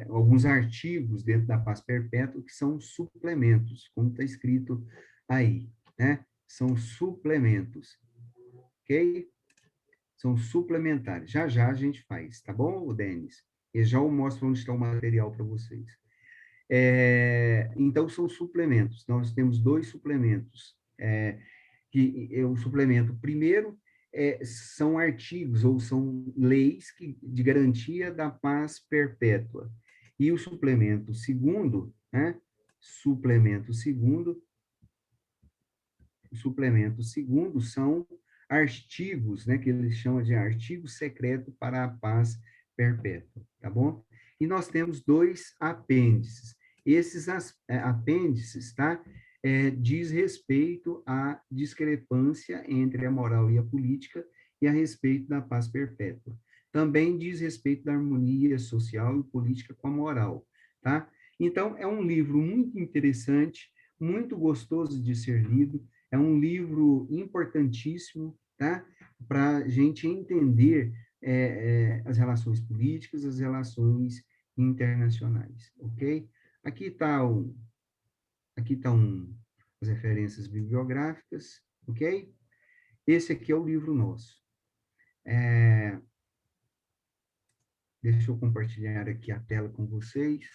Alguns artigos dentro da paz perpétua que são suplementos, como está escrito aí, né? São suplementos, ok? São suplementares. Já já a gente faz, tá bom, Denis? Eu já mostro onde está o material para vocês. Então, são suplementos. Nós temos 2 suplementos. O suplemento primeiro são artigos ou são leis de garantia da paz perpétua. E o suplemento segundo, né? Suplemento segundo são artigos, né, que eles chamam de artigo secreto para a paz perpétua, tá bom? E nós temos 2 apêndices. Esses apêndices, tá? Diz respeito à discrepância entre a moral e a política e a respeito da paz perpétua. Também diz respeito da harmonia social e política com a moral, tá? Então, é um livro muito interessante, muito gostoso de ser lido, é um livro importantíssimo, tá? Para a gente entender as relações políticas, as relações internacionais, ok? Aqui está as referências bibliográficas, ok? Esse aqui é o livro nosso. Deixa eu compartilhar aqui a tela com vocês.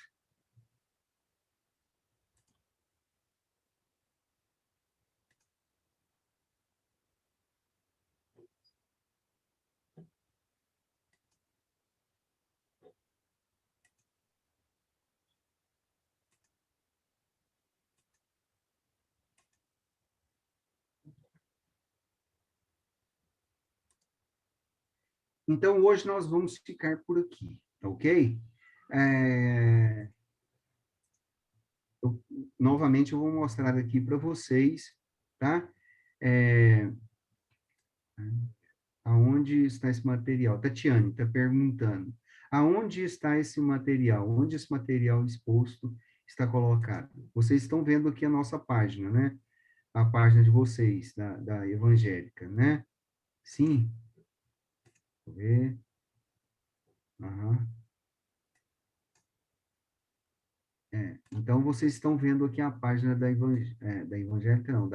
Então, hoje nós vamos ficar por aqui, ok? Novamente, eu vou mostrar aqui para vocês, tá? Aonde está esse material? Tatiane está perguntando. Aonde está esse material? Onde esse material exposto está colocado? Vocês estão vendo aqui a nossa página, né? a página de vocês, da evangélica, né? Sim? Deixa eu ver. Aham. Então, vocês estão vendo aqui a página da evangélica, não,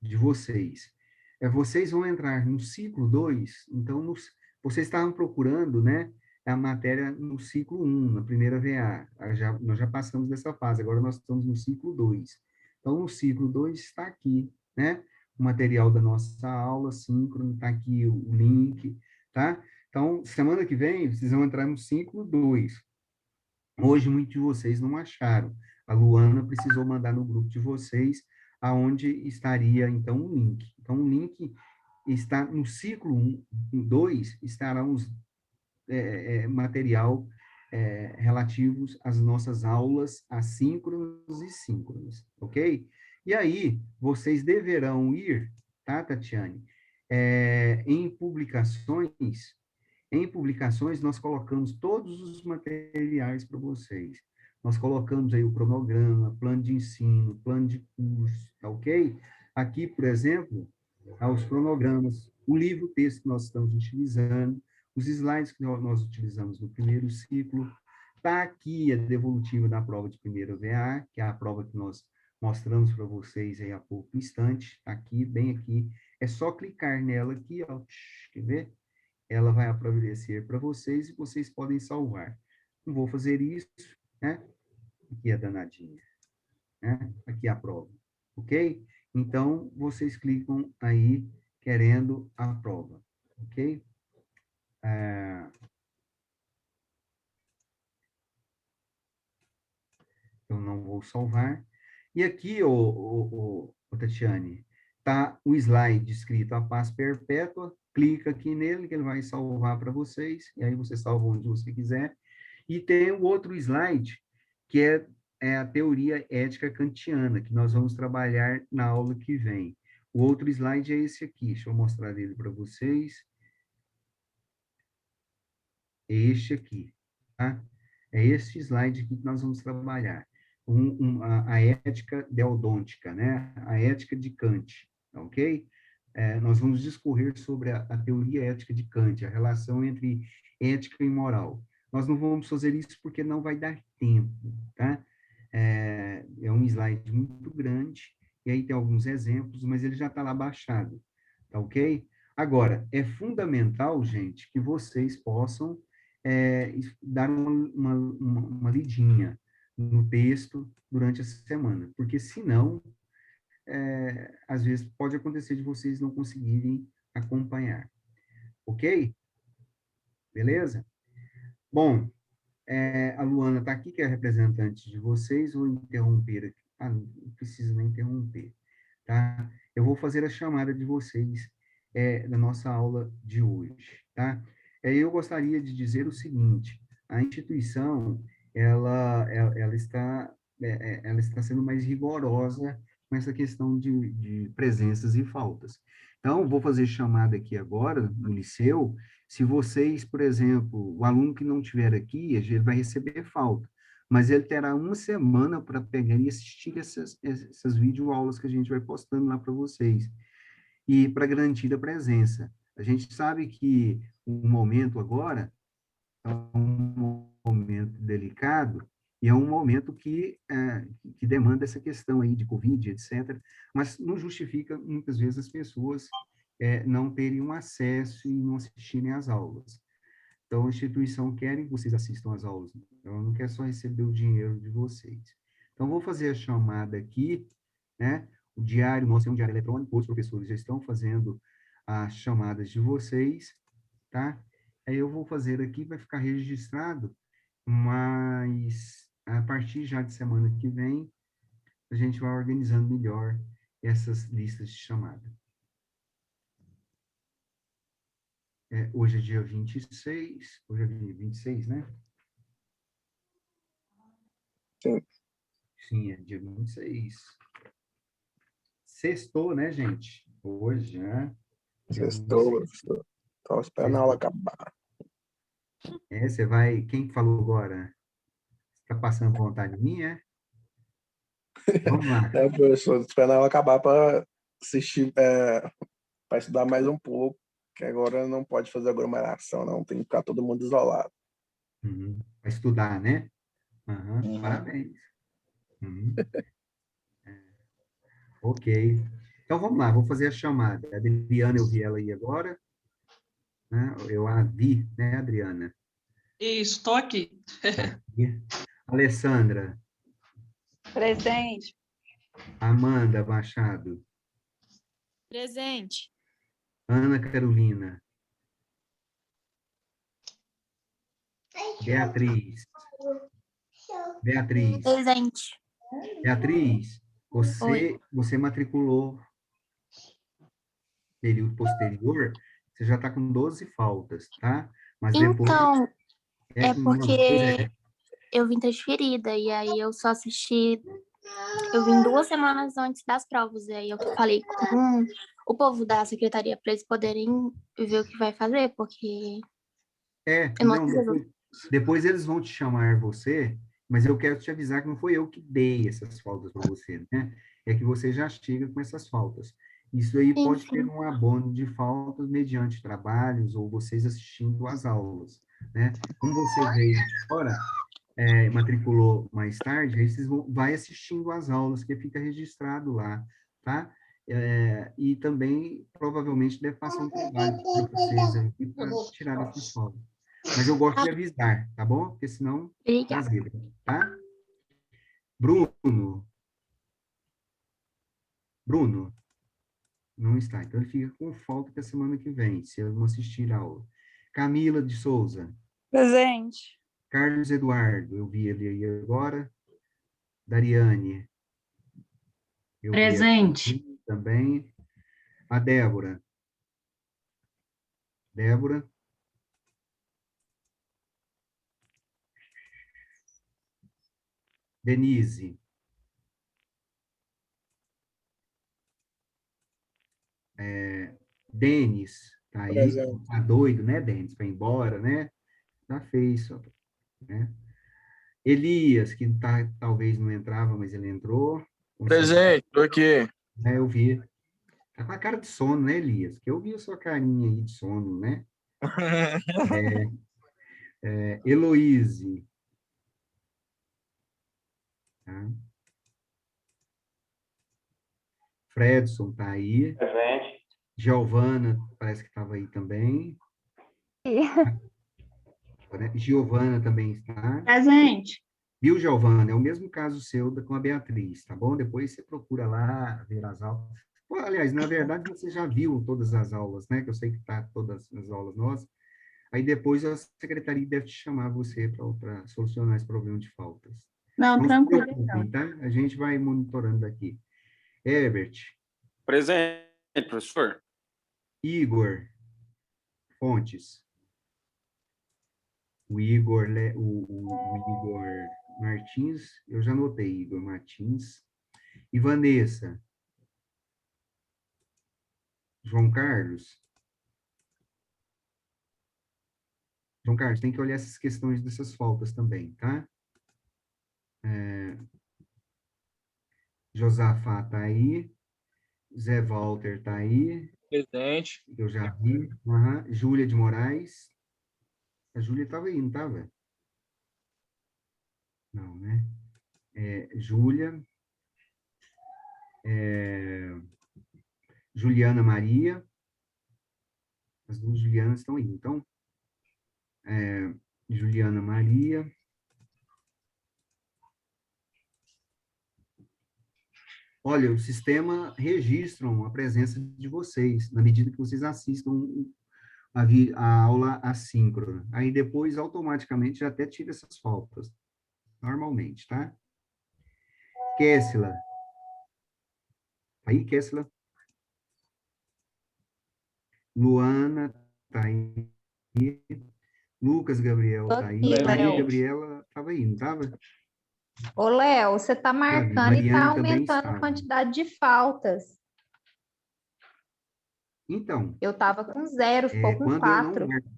de vocês. Vocês vão entrar no ciclo 2, então, vocês estavam procurando, né, a matéria no ciclo 1, na primeira VA. Nós já passamos dessa fase, agora nós estamos no ciclo 2. Então, no ciclo 2 está aqui, né, o material da nossa aula síncrono, está aqui o link, tá? Então, semana que vem, vocês vão entrar no ciclo 2. Hoje, muitos de vocês não acharam. A Luana precisou mandar no grupo de vocês aonde estaria, então, o link. Então, o link está no ciclo 2, estará os material relativos às nossas aulas assíncronas e síncronas, ok? E aí, vocês deverão ir, tá, Tatiane? Em publicações, nós colocamos todos os materiais para vocês. Nós colocamos aí o cronograma, plano de ensino, plano de curso, tá ok? Aqui, por exemplo, há os cronogramas, o livro-texto que nós estamos utilizando, os slides que nós utilizamos no primeiro ciclo. Está aqui a devolutiva da prova de primeira VA, que é a prova que nós mostramos para vocês aí há pouco instante. Está aqui, bem aqui. É só clicar nela aqui, ó. Quer ver? Ela vai aparecer para vocês e vocês podem salvar. Não vou fazer isso, né? Aqui é danadinha, né? Aqui é a prova, ok? Então, vocês clicam aí, querendo a prova, ok? Eu não vou salvar. E aqui, Tatiane, tá o slide escrito a paz perpétua, clica aqui nele, que ele vai salvar para vocês, e aí você salva onde você quiser. E tem o outro slide, que é a teoria ética kantiana, que nós vamos trabalhar na aula que vem. O outro slide é esse aqui, deixa eu mostrar ele para vocês. Este aqui, tá? É este slide aqui que nós vamos trabalhar. A ética deodôntica, né? A ética de Kant, ok? Nós vamos discorrer sobre a teoria ética de Kant, a relação entre ética e moral. Nós não vamos fazer isso porque não vai dar tempo, tá? É um slide muito grande, e aí tem alguns exemplos, mas ele já está lá baixado, tá ok? Agora, é fundamental, gente, que vocês possam dar uma lidinha no texto durante a semana, porque senão, às vezes, pode acontecer de vocês não conseguirem acompanhar. Ok? Beleza? Bom, a Luana está aqui, que é a representante de vocês, vou interromper aqui. Não precisa nem interromper, tá? Eu vou fazer a chamada de vocês da nossa aula de hoje, tá? Eu gostaria de dizer o seguinte: a instituição ela está sendo mais rigorosa com essa questão de presenças e faltas. Então, vou fazer chamada aqui agora no liceu. Se vocês, por exemplo, o aluno que não estiver aqui, ele vai receber falta, mas ele terá uma semana para pegar e assistir essas videoaulas que a gente vai postando lá para vocês, e para garantir a presença. A gente sabe que o momento agora é um momento delicado e é um momento que demanda essa questão aí de Covid, etc., mas não justifica, muitas vezes, as pessoas não terem um acesso e não assistirem às aulas. Então, a instituição quer que vocês assistam às aulas, ela não quer só receber o dinheiro de vocês. Então, vou fazer a chamada aqui, né? O diário, nosso é um diário eletrônico, os professores já estão fazendo as chamadas de vocês, tá? Aí eu vou fazer aqui, vai ficar registrado, mas a partir já de semana que vem, a gente vai organizando melhor essas listas de chamada. Hoje é dia 26, hoje é 26, né?
Sim.
Sim, é dia 26. Sextou, né, gente? Hoje, né?
Sextou, professor. Estou esperando a aula acabar.
Você vai... Quem falou agora? Está passando vontade minha, Vamos lá.
Né, professor? Esperando ela acabar para assistir, para estudar mais um pouco, que agora não pode fazer aglomeração, não, tem que ficar todo mundo isolado.
Uhum. Para estudar, né? Aham,
Uhum.
parabéns. Uhum. Ok. Então, vamos lá, vou fazer a chamada. A Adriana, eu vi ela aí agora, né? Eu a vi, né, Adriana?
Isso, estou aqui.
E Alessandra,
Presente.
Amanda Machado,
Presente.
Ana Carolina, Beatriz, Beatriz,
Presente.
Beatriz,
Oi.
você matriculou período posterior, você já está com 12 faltas, tá? Mas depois,
Então, é
não, pois
porque eu vim transferida e aí eu só assisti. Eu vim 2 semanas antes das provas, e aí eu falei com o povo da secretaria para eles poderem ver o que vai fazer, porque eu não
não,
assisti.
depois eles vão te chamar você, mas eu quero te avisar que não foi eu que dei essas faltas para você, né? É que você já chega com essas faltas. Isso aí
Sim,
pode ter
sim.
um abono de faltas mediante trabalhos ou vocês assistindo às aulas, né? Como você veio de fora, matriculou mais tarde, aí vocês vai assistindo às aulas, que fica registrado lá, tá? E também, provavelmente, deve passar um trabalho para vocês aí para tirar essas faltas. Mas eu gosto de avisar, tá bom? Porque senão dá
Obrigada.
zebra, tá? Bruno. Bruno, não está. Então, ele fica com falta para a semana que vem, se eu não assistir a aula. Camila de Souza.
Presente.
Carlos Eduardo, eu vi ele aí agora. Dariane. Eu vi
Presente.
aqui também. A Débora. Débora. Denise. Denis, tá aí.
Presente.
Tá doido, né, Denis? Para ir embora, né? Já fez, só, né? Elias, que talvez não entrava, mas ele entrou.
Presente, tô aqui.
Eu vi. Tá com a cara de sono, né, Elias? Que eu vi a sua carinha aí de sono, né? Heloíse. Tá? Fredson tá aí.
Presente.
Giovana, parece que estava aí também. Giovana também está.
Presente.
Viu, Giovana? É o mesmo caso seu com a Beatriz, tá bom? Depois você procura lá, ver as aulas. Pô, aliás, na verdade, você já viu todas as aulas, né? Que eu sei que tá todas as aulas nossas. Aí depois a secretaria deve te chamar você para solucionar esse problema de faltas.
Não,
Não se
tranquilo.
preocupem, tá? A gente vai monitorando aqui. Herbert,
Presente, professor.
Igor Fontes. O Igor Martins, eu já anotei, Igor Martins. E Vanessa. João Carlos. João Carlos, tem que olhar essas questões dessas faltas também, tá? Josafá tá aí. Zé Walter tá aí.
Presente.
Eu já vi. Uhum. Júlia de Moraes. A Júlia estava aí, não estava? Não, né? Júlia. Juliana Maria. As duas Julianas estão aí. Então, Juliana Maria. Olha, o sistema registra a presença de vocês, na medida que vocês assistam a aula assíncrona. Aí depois, automaticamente, já até tira essas faltas, normalmente, tá? Kessila. Aí, Kessila. Luana tá aí. Lucas Gabriel
Tô
tá aí.
aqui,
Maria
Léo.
Gabriela estava aí, não estava?
Ô, Léo, você está marcando e está
Mariane também
aumentando a
estava.
quantidade de faltas.
Então,
Eu estava com 0, ficou com
quando eu não
4.
marco...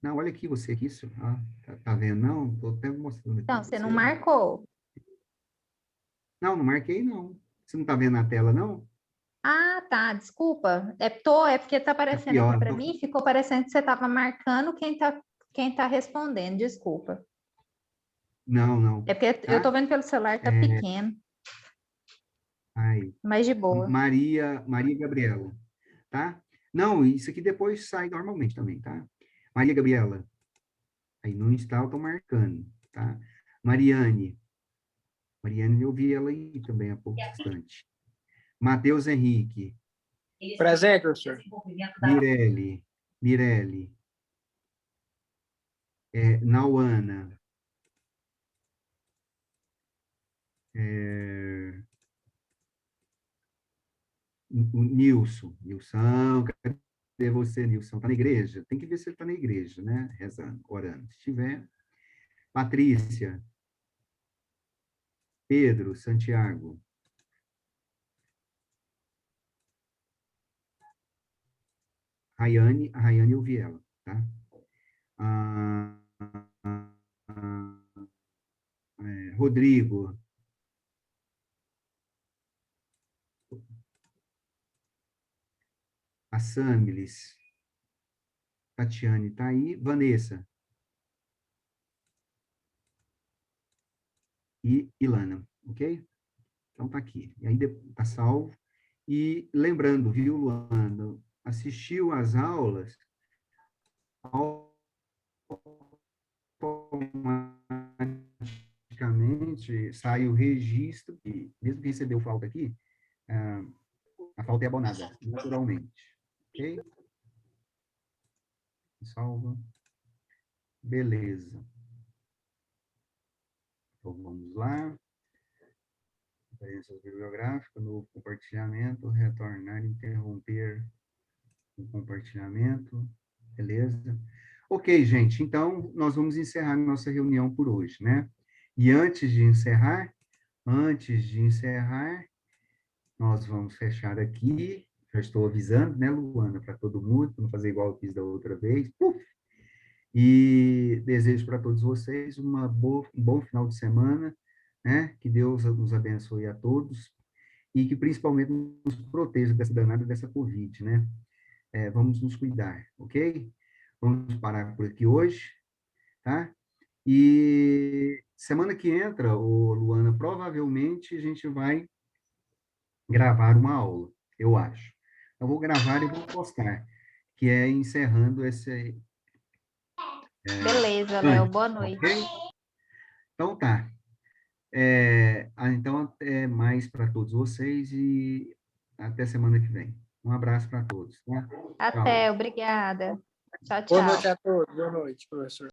Não, olha aqui, você aqui, ó, tá vendo? Não, estou até mostrando aqui.
Então, você não
Você, ó.
marcou.
Não, não marquei, não. Você não está vendo na tela, não?
Ah, tá, desculpa. É porque tá aparecendo
Aqui, ó.
aqui para mim, ficou parecendo que você estava marcando quem tá respondendo, desculpa.
Não, não.
É porque eu tô
Tá?
vendo pelo celular, tá pequeno,
Aí.
mas de boa.
Maria Gabriela, tá? Não, isso aqui depois sai normalmente também, tá? Maria Gabriela. Aí não está, eu tô marcando, tá? Mariane, eu vi ela aí também há pouco instante. Matheus Henrique.
Presente, professor.
Mirelle. Nauana. O Nilson. Nilson, cadê você, Nilson? Tá na igreja? Tem que ver se ele tá na igreja, né? Rezando, orando. Se tiver. Patrícia. Pedro, Santiago. A Rayane eu vi ela, tá? Rodrigo. A Samilis. Tatiane tá aí. Vanessa. E Ilana, ok? Então tá aqui. E aí tá salvo. E lembrando, viu, Luana? Assistiu às aulas, automaticamente sai o registro, e mesmo que recebeu falta aqui, a falta é abonada, naturalmente. Ok? Salva. Beleza. Então, vamos lá. Referências bibliográficas, novo compartilhamento, retornar, interromper o compartilhamento. Beleza? Ok, gente. Então, nós vamos encerrar nossa reunião por hoje, né? E antes de encerrar, nós vamos fechar aqui. Já estou avisando, né, Luana, para todo mundo, para não fazer igual eu fiz da outra vez. Puf! E desejo para todos vocês um bom final de semana, né? Que Deus nos abençoe a todos e que principalmente nos proteja dessa danada dessa Covid, né? Vamos nos cuidar, ok? Vamos parar por aqui hoje, tá? E semana que entra, Luana, provavelmente a gente vai gravar uma aula, eu acho. Eu vou gravar e vou postar, que é encerrando esse...
Beleza, Léo, boa noite.
Ok? Então tá. Então, até mais para todos vocês e até semana que vem. Um abraço para todos. Tá?
Até, obrigada. Tchau,
Boa noite
tchau.
a todos. Boa noite, professor.